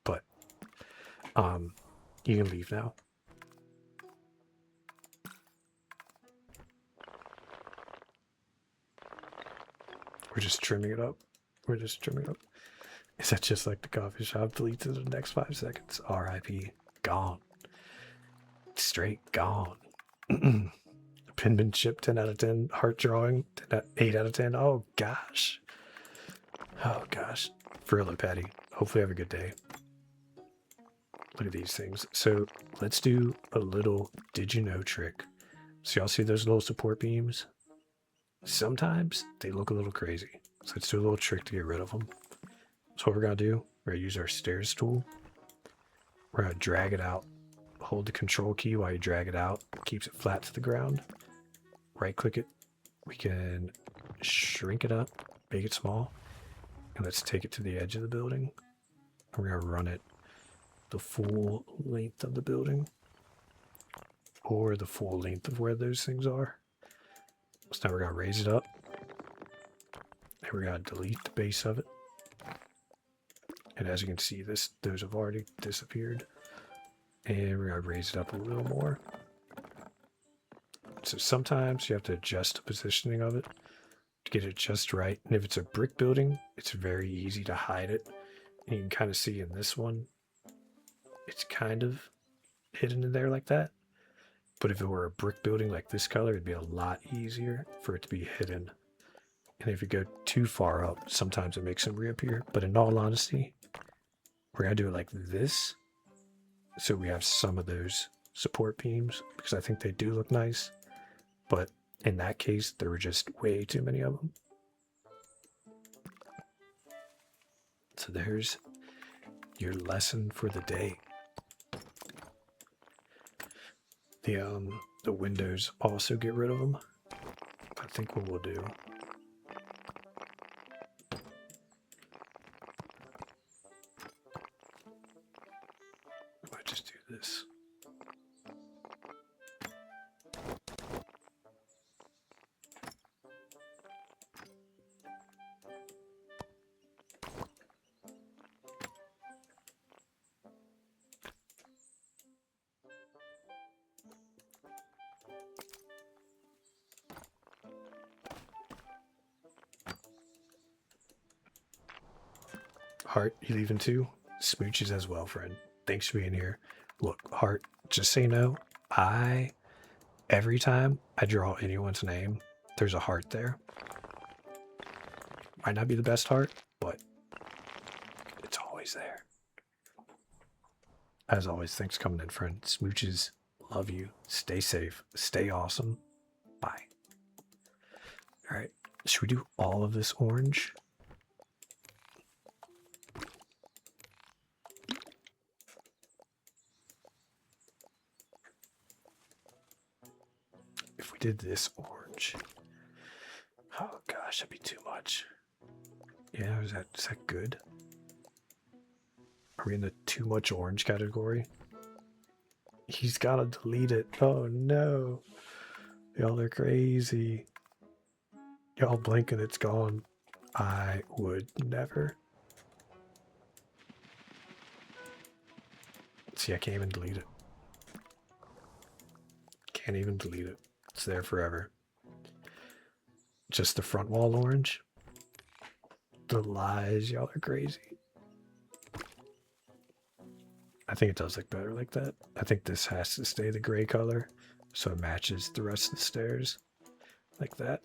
But, you can leave now. We're just trimming it up. Is that just like the coffee shop? Deletes in the next 5 seconds. RIP. Gone. Straight gone. Penmanship 10 out of 10. Heart drawing 8 out of 10. Oh gosh. For real, Patty. Hopefully have a good day. Look at these things. So let's do a little did you know trick. So y'all see those little support beams? Sometimes they look a little crazy. So let's do a little trick to get rid of them. So what we're gonna do, we're gonna use our stairs tool. We're gonna drag it out hold the control key while you drag it out. Keeps it flat to the ground. Right click it. We can shrink it up, make it small. And let's take it to the edge of the building. We're going to run it the full length of the building. Or the full length of where those things are. So now we're going to raise it up. And we're going to delete the base of it. And as you can see, those have already disappeared. And we're going to raise it up a little more. So sometimes you have to adjust the positioning of it to get it just right. And if it's a brick building, it's very easy to hide it. And you can kind of see in this one, it's kind of hidden in there like that. But if it were a brick building like this color, it'd be a lot easier for it to be hidden. And if you go too far up, sometimes it makes them reappear. But in all honesty, we're going to do it like this. So we have some of those support beams because I think they do look nice. But in that case, there were just way too many of them. So there's your lesson for the day. The windows also get rid of them. I think what we'll do. I might just do this. Heart, you leaving too? Smooches as well, friend. Thanks for being here. Look, Heart, just so you know, every time I draw anyone's name, there's a heart there. Might not be the best heart, but it's always there. As always, thanks for coming in, friend. Smooches, love you. Stay safe. Stay awesome. Bye. All right, should we do all of this orange? If we did this orange, oh gosh, that'd be too much. Yeah, is that good? Are we in the too much orange category? He's gotta delete it. Oh no. Y'all are crazy. Y'all blink and it's gone. I would never. See, I can't even delete it. Can't even delete it. It's there forever. Just the front wall orange. The lies, y'all are crazy. I think it does look better like that. I think this has to stay the gray color so it matches the rest of the stairs like that.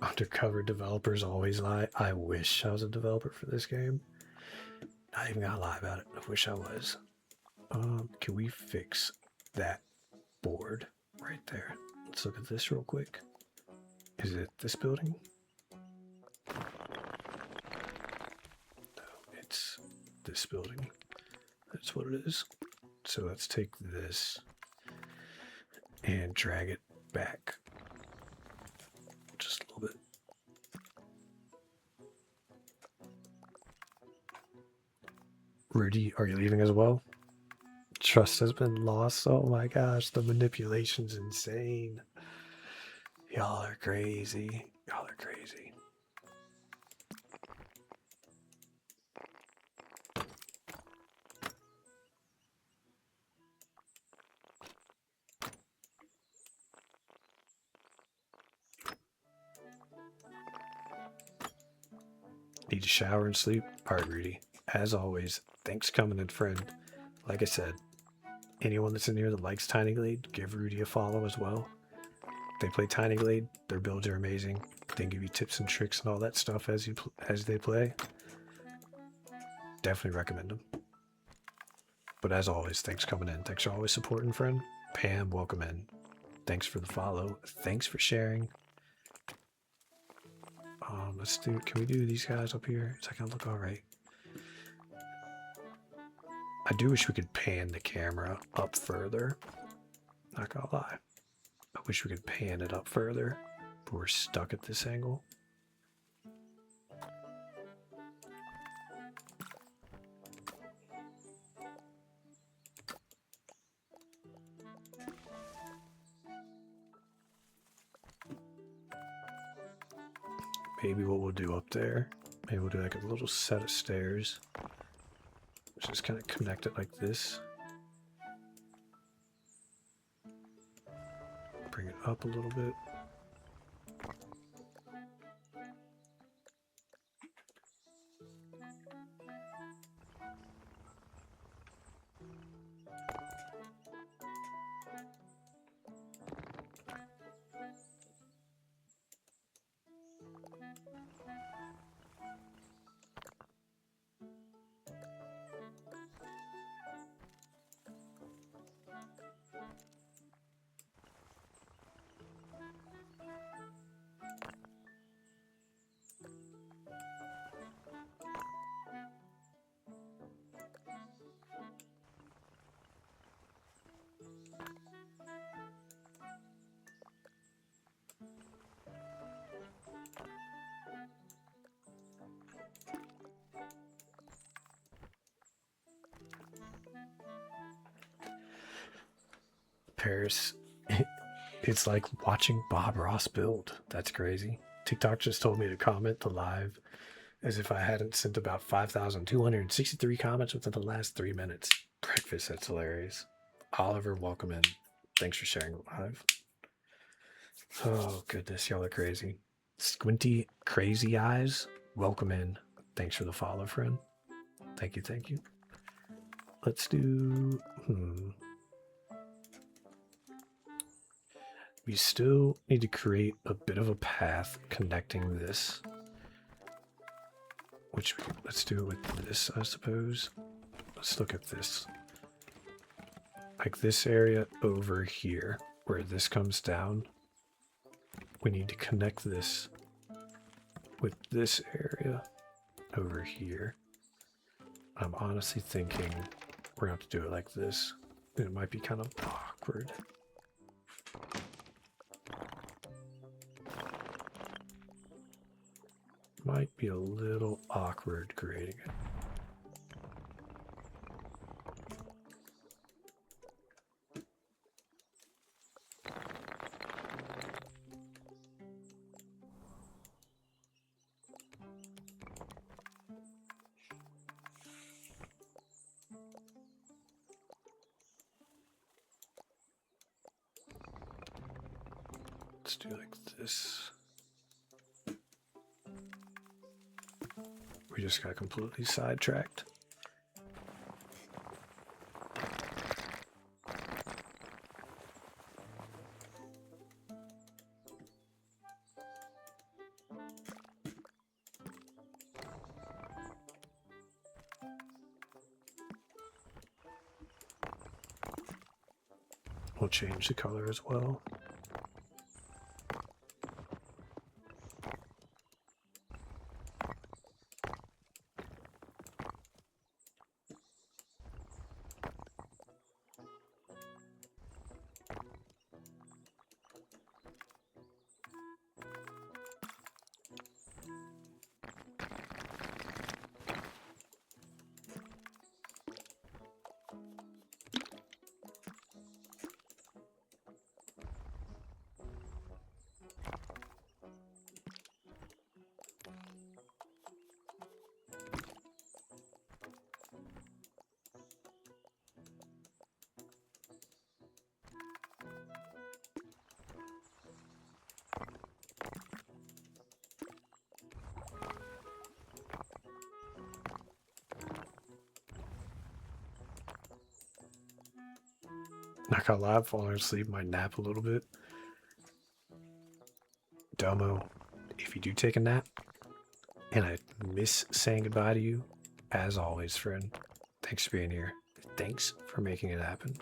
Undercover developers always lie. I wish I was a developer for this game. Not even gonna lie about it. I wish I was. Can we fix that board right there? Let's look at this real quick. Is it this building? No, it's this building. That's what it is. So let's take this and drag it back just a little bit. Rudy, are you leaving as well? Trust has been lost. Oh my gosh, the manipulation's insane. Y'all are crazy. Y'all are crazy. Need to shower and sleep? Alright, Rudy. As always, thanks for coming in, friend. Like I said, anyone that's in here that likes Tiny Glade, give Rudy a follow as well. They play Tiny Glade. Their builds are amazing. They give you tips and tricks and all that stuff as they play. Definitely recommend them. But as always, thanks for coming in. Thanks for always supporting, friend. Pam, welcome in. Thanks for the follow. Thanks for sharing. Let's do. Can we do these guys up here? Is that gonna look all right? I do wish we could pan the camera up further. Not gonna lie. I wish we could pan it up further, but we're stuck at this angle. Maybe what we'll do up there, maybe we'll do like a little set of stairs. Just kind of connect it like this. Bring it up a little bit. Paris, it's like watching Bob Ross build. That's crazy. TikTok just told me to comment the live as if I hadn't sent about 5,263 comments within the last 3 minutes. Breakfast, that's hilarious. Oliver, welcome in. Thanks for sharing the live. Oh, goodness, y'all are crazy. Squinty Crazy Eyes, welcome in. Thanks for the follow, friend. Thank you, thank you. Let's do... We still need to create a bit of a path connecting this. Which, let's do it with this, I suppose. Let's look at this. Like this area over here, where this comes down. We need to connect this with this area over here. I'm honestly thinking we're going to have to do it like this. It might be kind of awkward. Might be a little awkward creating it. Let's do like this. We just got completely sidetracked. We'll change the color as well. Not gonna lie, I'm falling asleep, might nap a little bit. Domo, if you do take a nap, and I miss saying goodbye to you, as always, friend, thanks for being here. Thanks for making it happen.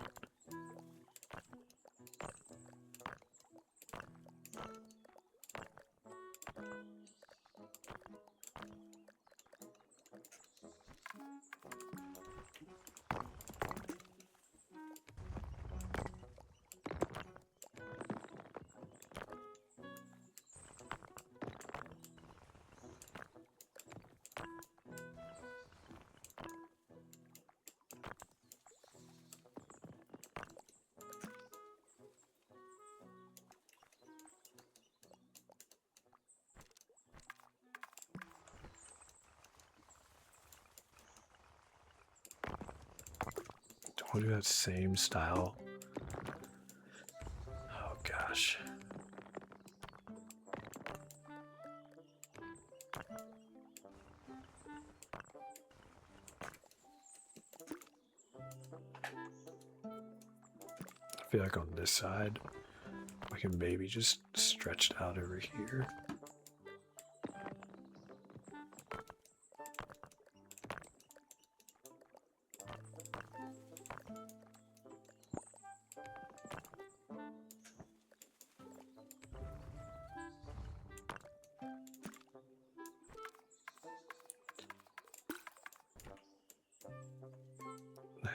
We'll do that same style. Oh gosh. I feel like on this side, we can maybe just stretch it out over here.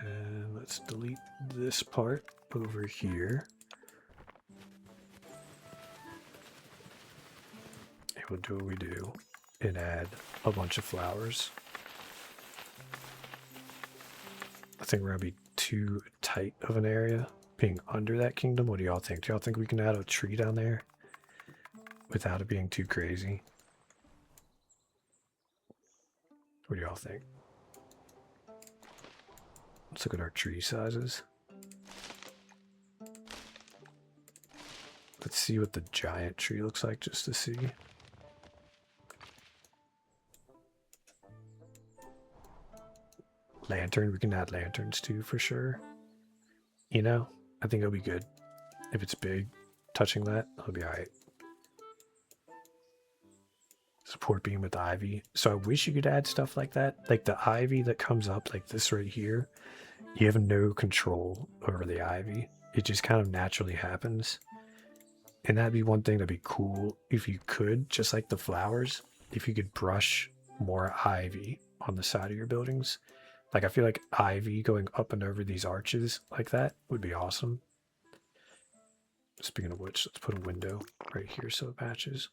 And let's delete this part over here. And we'll do what we do and add a bunch of flowers. I think we're gonna be too tight of an area being under that kingdom. What do y'all think? Do y'all think we can add a tree down there without it being too crazy? What do y'all think? Let's look at our tree sizes. Let's see what the giant tree looks like just to see. Lantern, we can add lanterns too for sure. You know, I think it'll be good. If it's big, touching that, it'll be alright. Support beam with ivy. So I wish you could add stuff like that. Like the ivy that comes up like this right here. You have no control over the ivy. It just kind of naturally happens. And that'd be one thing that'd be cool if you could, just like the flowers, if you could brush more ivy on the side of your buildings. Like I feel like ivy going up and over these arches like that would be awesome. Speaking of which, let's put a window right here so it matches.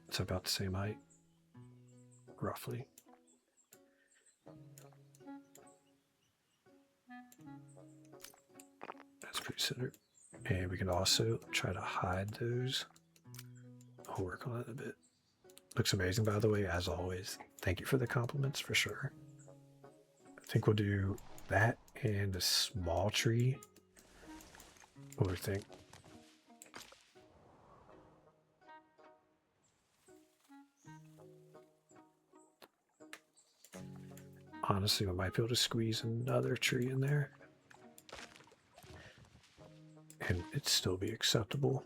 It's about the same height, roughly. That's pretty centered. And we can also try to hide those. I'll work on it a bit. Looks amazing, by the way, as always. Thank you for the compliments, for sure. I think we'll do that and a small tree. What do you think? Honestly, we might be able to squeeze another tree in there. And it'd still be acceptable.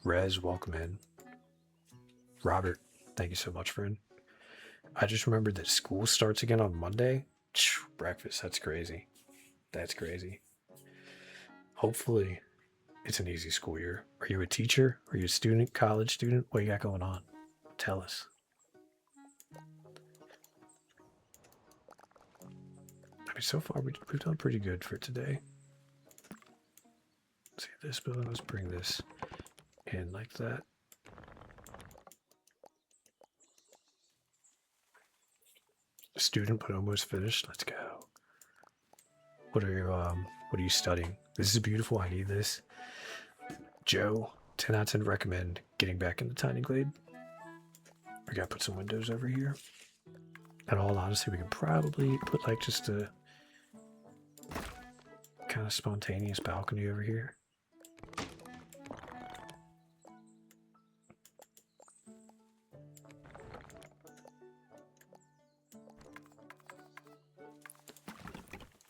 Rez, welcome in. Robert, thank you so much, friend. I just remembered that school starts again on Monday. Breakfast, that's crazy. That's crazy. Hopefully, it's an easy school year. Are you a teacher? Are you a student, college student? What you got going on? Tell us. I mean, so far we've done pretty good for today. Let's see this building. Let's bring this in like that. Student, but almost finished. Let's go. What are you studying? This is beautiful. I need this. Joe, 10 out of 10 recommend getting back into Tiny Glade. We gotta put some windows over here. In all honesty, we can probably put like just a kind of spontaneous balcony over here.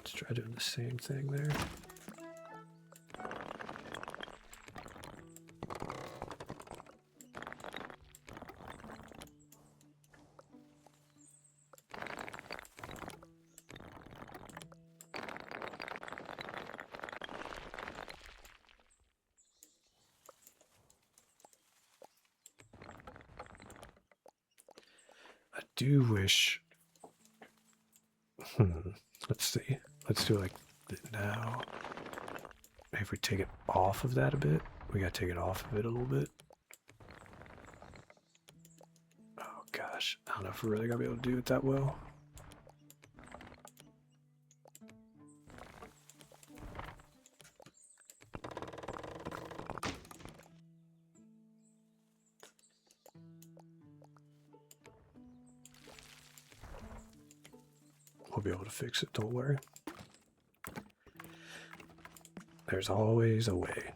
Let's try doing the same thing there. I do wish. Let's see. Let's do like now. Maybe if we take it off of that a bit, we gotta take it off of it a little bit. Oh god. gosh, I don't know if we're really gonna be able to do it that well. We'll be able to fix it, don't worry. There's always a way.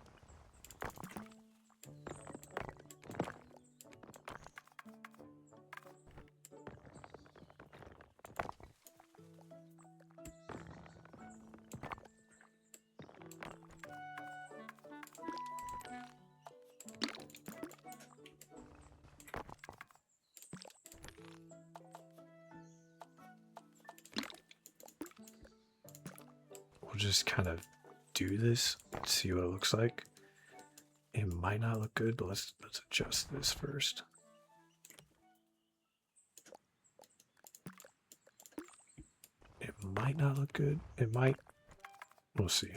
We'll just kind of do this, see what it looks like. It might not look good, but let's adjust this first. It might not look good. It might. We'll see.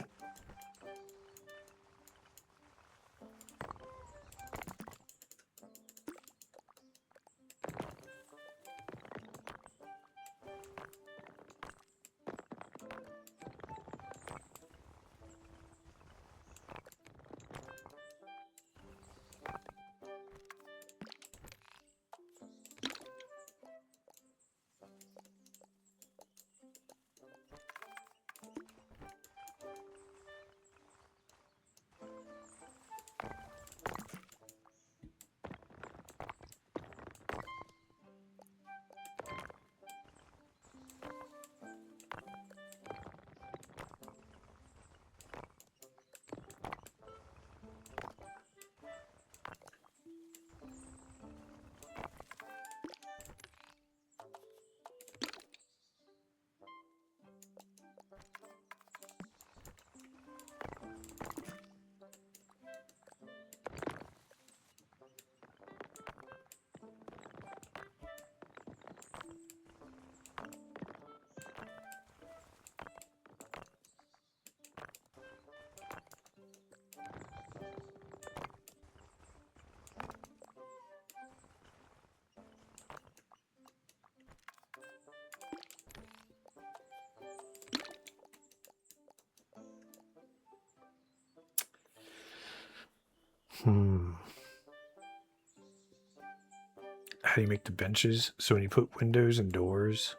How do you make the benches? So when you put windows and doors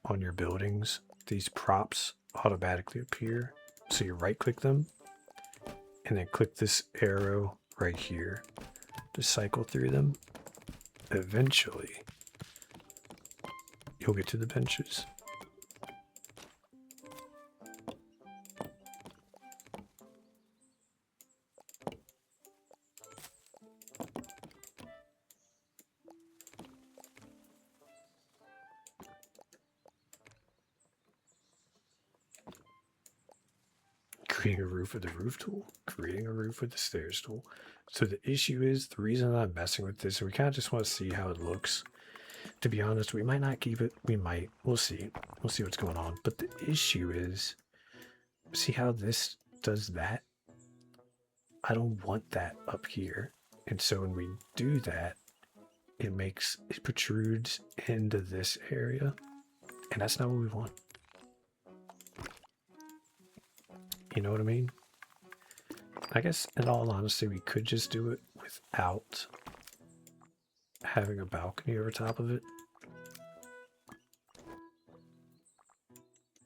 on your buildings, these props automatically appear. So you right click them and then click this arrow right here to cycle through them. Eventually, you'll get to the benches. Creating a roof with the roof tool, creating a roof with the stairs tool. So the issue is, the reason I'm messing with this, we kind of just want to see how it looks. To be honest, we might not keep it. We might. We'll see. We'll see what's going on. But the issue is, see how this does that? I don't want that up here. And so when we do that, it protrudes into this area. And that's not what we want. You know what I mean? I guess, in all honesty, we could just do it without having a balcony over top of it.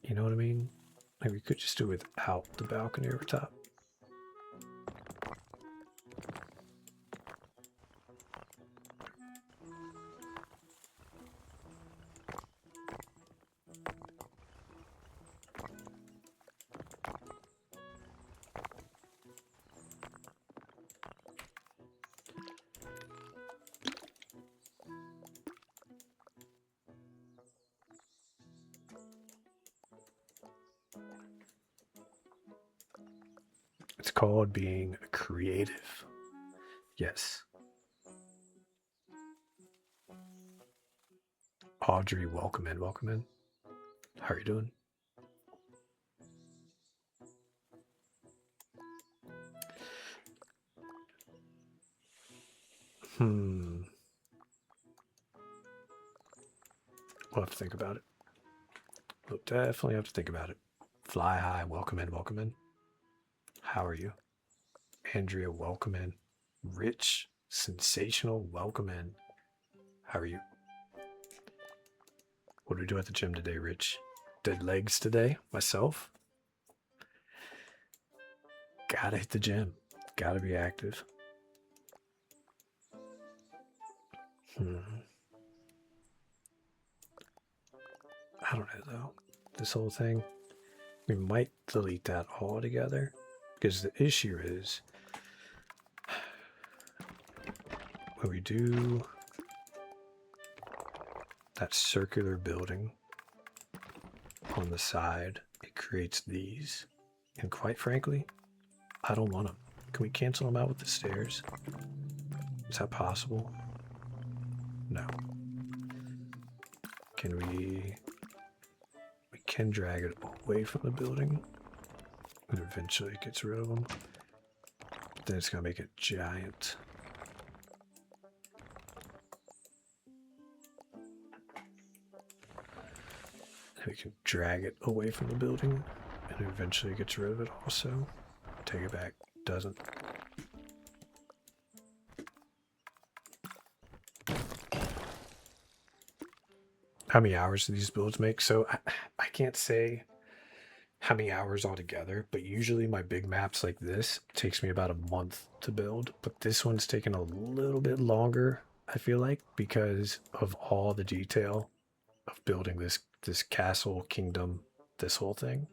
You know what I mean? Like, we could just do it without the balcony over top. It's called being creative. Yes. Audrey, welcome in, welcome in. How are you doing? We'll have to think about it. We'll definitely have to think about it. Fly High, welcome in, welcome in. How are you? Andrea, welcome in. Rich, sensational, welcome in. How are you? What do we do at the gym today, Rich? Dead legs today, myself. Gotta hit the gym. Gotta be active. I don't know though. This whole thing, we might delete that altogether because the issue is when we do that circular building on the side, it creates these. And quite frankly, I don't want them. Can we cancel them out with the stairs? Is that possible? No. Can we can drag it away from the building and eventually it gets rid of them. But then it's gonna make it giant. And we can drag it away from the building and eventually it gets rid of it also. Take it back. Doesn't. How many hours do these builds make? So I can't say how many hours altogether, but usually my big maps like this takes me about a month to build, but this one's taken a little bit longer, I feel like, because of all the detail of building this castle, kingdom, this whole thing.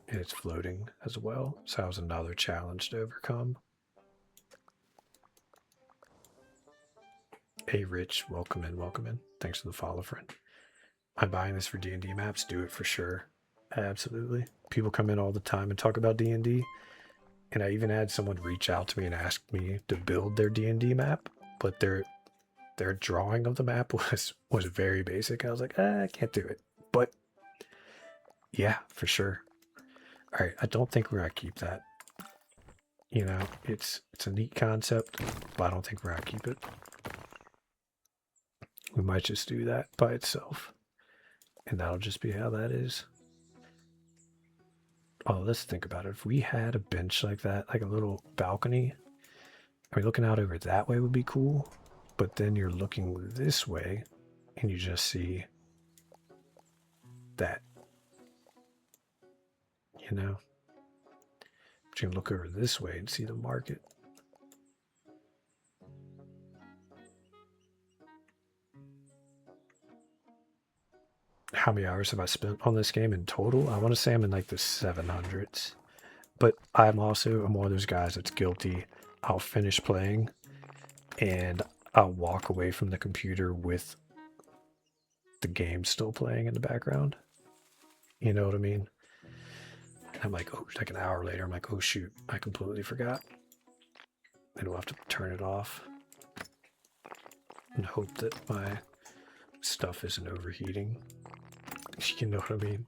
And it's floating as well, so that was another challenge to overcome. Hey Rich, welcome in, welcome in. Thanks for the follow, friend. I'm buying this for D&D maps. Do it for sure. Absolutely. People come in all the time and talk about D&D, and I even had someone reach out to me and ask me to build their D&D map, but their drawing of the map was very basic. I was like, I can't do it. But yeah, for sure. All right, I don't think we're gonna keep that. You know, it's a neat concept, but I don't think we're gonna keep it. We might just do that by itself. And that'll just be how that is. Oh, let's think about it. If we had a bench like that, like a little balcony, I mean, looking out over that way would be cool. But then you're looking this way and you just see that, you know? But you can look over this way and see the market. How many hours have I spent on this game in total? I want to say I'm in like the 700s. But I'm one of those guys that's guilty. I'll finish playing and I'll walk away from the computer with the game still playing in the background. You know what I mean? And I'm like, oh, like an hour later, I'm like, oh shoot, I completely forgot. And we'll have to turn it off and hope that my stuff isn't overheating. You know what I mean?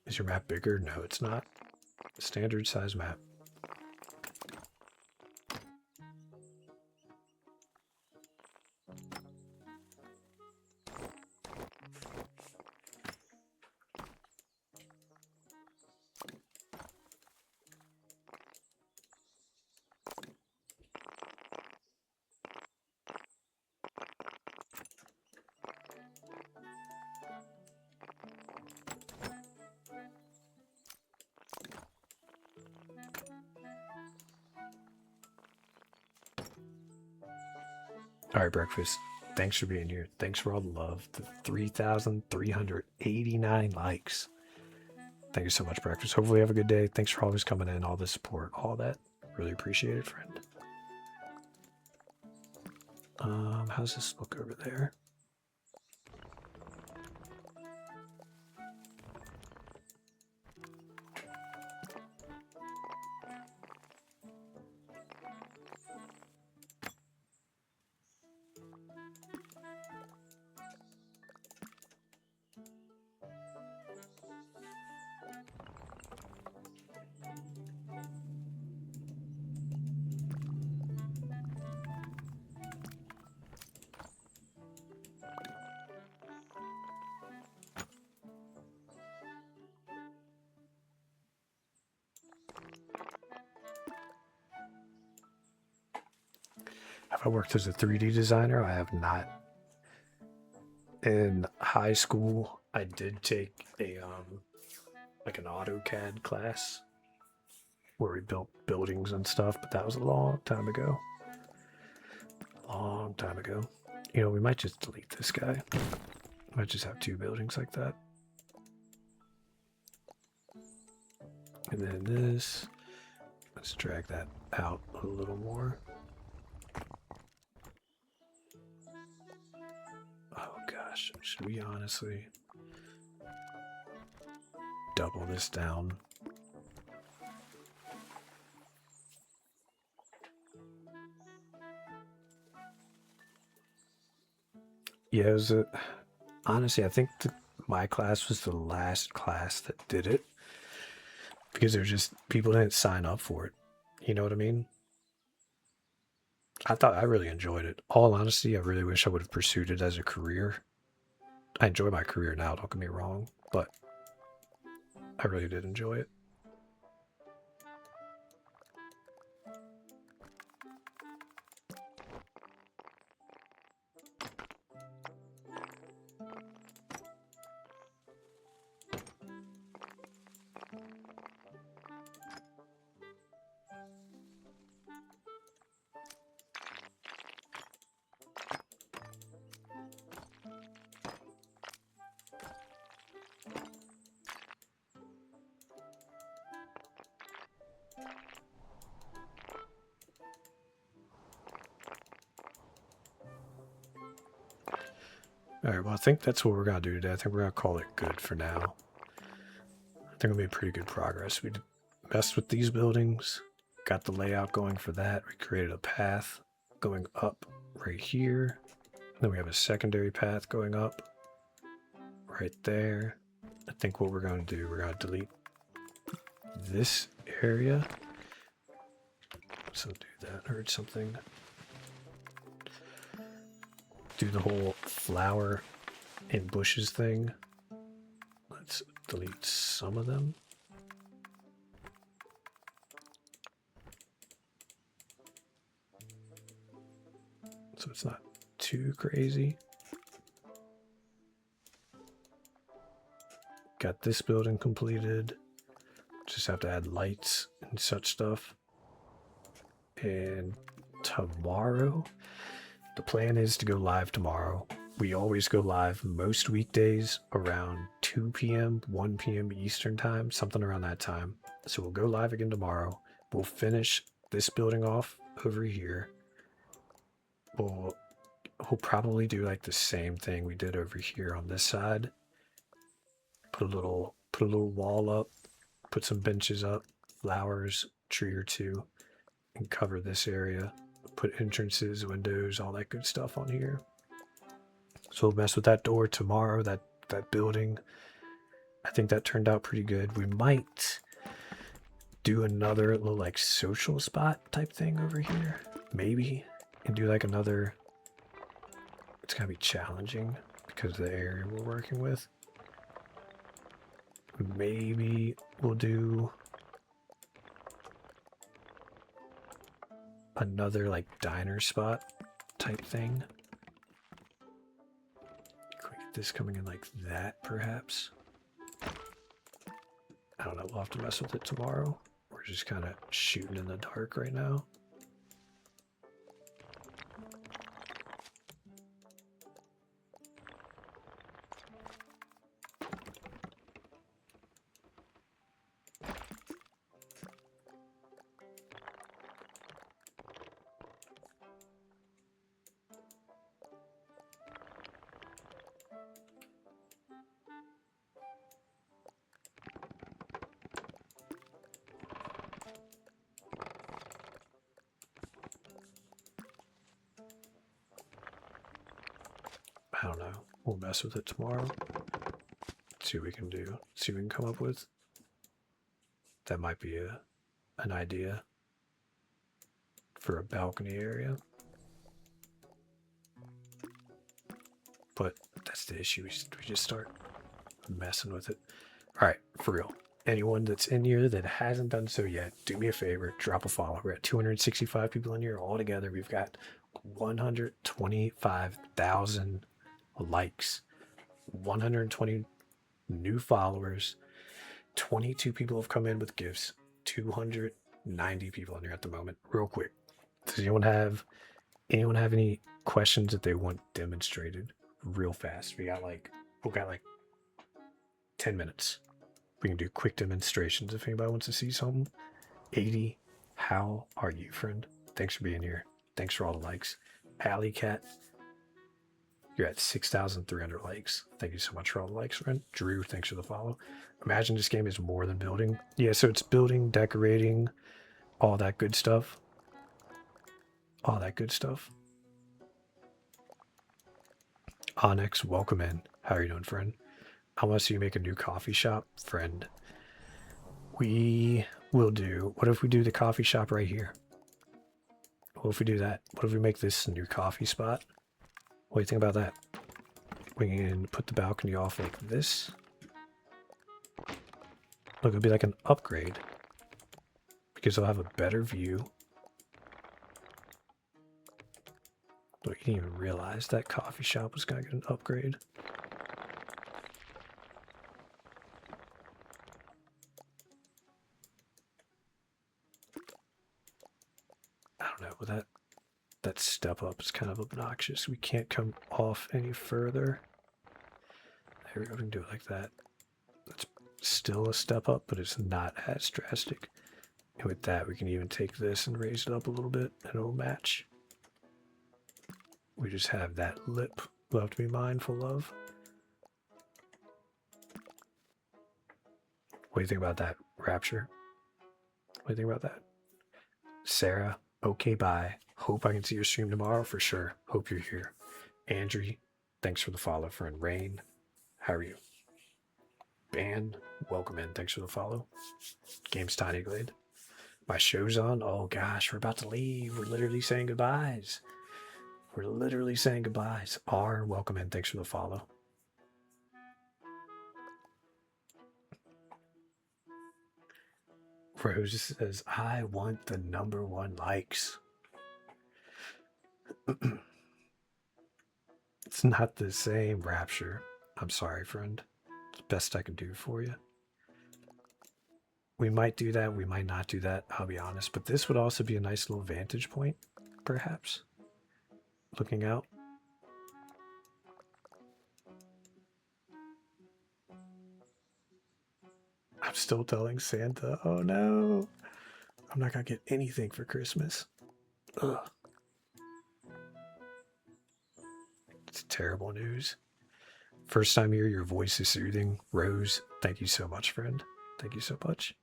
Is your map bigger? No, it's not. Standard size map. All right, breakfast. Thanks for being here. Thanks for all the love. The 3,389 likes. Thank you so much, breakfast. Hopefully, you have a good day. Thanks for always coming in, all the support, all that. Really appreciate it, friend. How's this look over there? Have I worked as a 3D designer? I have not. In high school, I did take a like an AutoCAD class where we built buildings and stuff, but that was a long time ago. Long time ago. You know, we might just delete this guy. Might just have 2 buildings like that. And then this. Let's drag that out a little more. Oh gosh, should we honestly double this down? Yeah, it was honestly, I think my class was the last class that did it because there's just people didn't sign up for it. You know what I mean? I really enjoyed it. All honesty, I really wish I would have pursued it as a career. I enjoy my career now, don't get me wrong, but I really did enjoy it. Alright, well, I think that's what we're going to do today. I think we're going to call it good for now. I think we made pretty good progress. We messed with these buildings, got the layout going for that. We created a path going up right here. Then we have a secondary path going up right there. I think what we're going to do, we're going to delete this area. So do that. I heard something. Do the whole flower and bushes thing. Let's delete some of them. So it's not too crazy. Got this building completed. Just have to add lights and such stuff. And tomorrow, the plan is to go live tomorrow. We always go live most weekdays around 2 p.m., 1 p.m. Eastern time, something around that time. So we'll go live again tomorrow. We'll finish this building off over here. We'll probably do like the same thing we did over here on this side. Put a little wall up, put some benches up, flowers, tree or two, and cover this area. Put entrances, windows, all that good stuff on here. So we'll mess with that door tomorrow, that building. I think that turned out pretty good. We might do another little like social spot type thing over here, maybe, and do like another. It's gonna be challenging because of the area we're working with. Maybe we'll do another like diner spot type thing. Can we get this coming in like that, perhaps? I don't know, we'll have to mess with it tomorrow. We're just kind of shooting in the dark right now. I don't know. We'll mess with it tomorrow. See what we can do. See what we can come up with. That might be an idea for a balcony area. But that's the issue. We just start messing with it. All right, for real. Anyone that's in here that hasn't done so yet, do me a favor, drop a follow. We're at 265 people in here all together. We've got 125,000 likes, 120 new followers, 22 people have come in with gifts, 290 people in here at the moment. Real quick, does anyone have any questions that they want demonstrated real fast? We got like 10 minutes. We can do quick demonstrations if anybody wants to see something. 80, how are you, friend? Thanks for being here. Thanks for all the likes. Alley Cat, you're at 6,300 likes. Thank you so much for all the likes, friend. Drew, thanks for the follow. Imagine this game is more than building. Yeah, so it's building, decorating, all that good stuff. All that good stuff. Onyx, welcome in. How are you doing, friend? I want to see you make a new coffee shop, friend. We will do. What if we do the coffee shop right here? What if we do that? What if we make this a new coffee spot? What do you think about that? We can put the balcony off like this. Look, it'll be like an upgrade because it'll have a better view. Look, you didn't even realize that coffee shop was gonna get an upgrade. I don't know, but that step up is kind of obnoxious. We can't come off any further. There we go, we can do it like that. That's still a step up, but it's not as drastic. And with that, we can even take this and raise it up a little bit, and it'll match. We just have that lip we'll have to be mindful of. What do you think about that, Rapture? What do you think about that? Sarah, okay, bye. Hope I can see your stream tomorrow for sure. Hope you're here. Andrew, thanks for the follow, friend. Rain, how are you? Ban, welcome in. Thanks for the follow. Games Tiny Glade. My show's on. Oh gosh, we're about to leave. We're literally saying goodbyes. We're literally saying goodbyes. R, welcome in. Thanks for the follow. Rose says, I want the #1 likes. It's not the same, Rapture. I'm sorry, friend. It's the best I can do for you. We might do that. We might not do that. I'll be honest. But this would also be a nice little vantage point, perhaps. Looking out. I'm still telling Santa, oh no, I'm not gonna get anything for Christmas. Ugh. It's terrible news. First time here, your voice is soothing. Rose, thank you so much, friend. Thank you so much.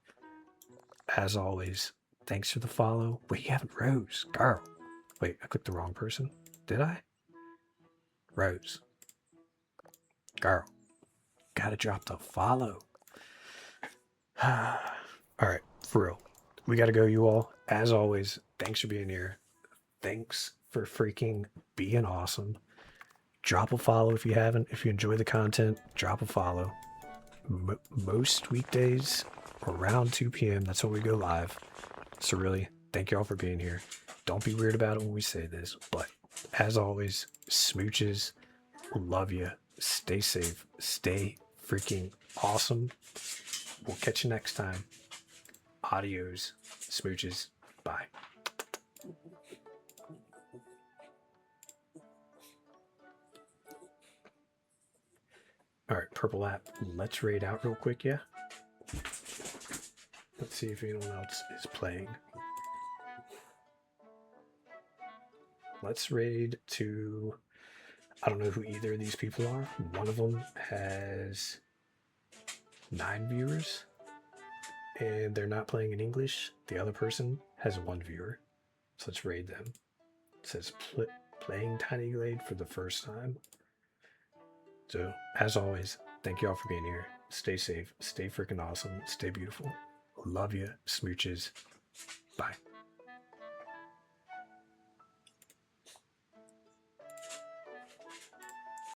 As always, thanks for the follow. Wait, you haven't Rose. Girl. Wait, I clicked the wrong person. Did I? Rose. Girl. Gotta drop the follow. Alright, for real. We gotta go, you all. As always, thanks for being here. Thanks for freaking being awesome. Drop a follow if you haven't. If you enjoy the content, drop a follow. Most weekdays around 2 p.m. That's when we go live. So really, thank you all for being here. Don't be weird about it when we say this, but as always, smooches, love you. Stay safe. Stay freaking awesome. We'll catch you next time. Adios, smooches. Bye. All right, Purple app. Let's raid out real quick, yeah? Let's see if anyone else is playing. Let's raid to... I don't know who either of these people are. One of them has 9 viewers, and they're not playing in English. The other person has 1 viewer. So let's raid them. It says playing Tiny Glade for the first time. So, as always, thank you all for being here. Stay safe, stay freaking awesome, stay beautiful. Love you, smooches. Bye.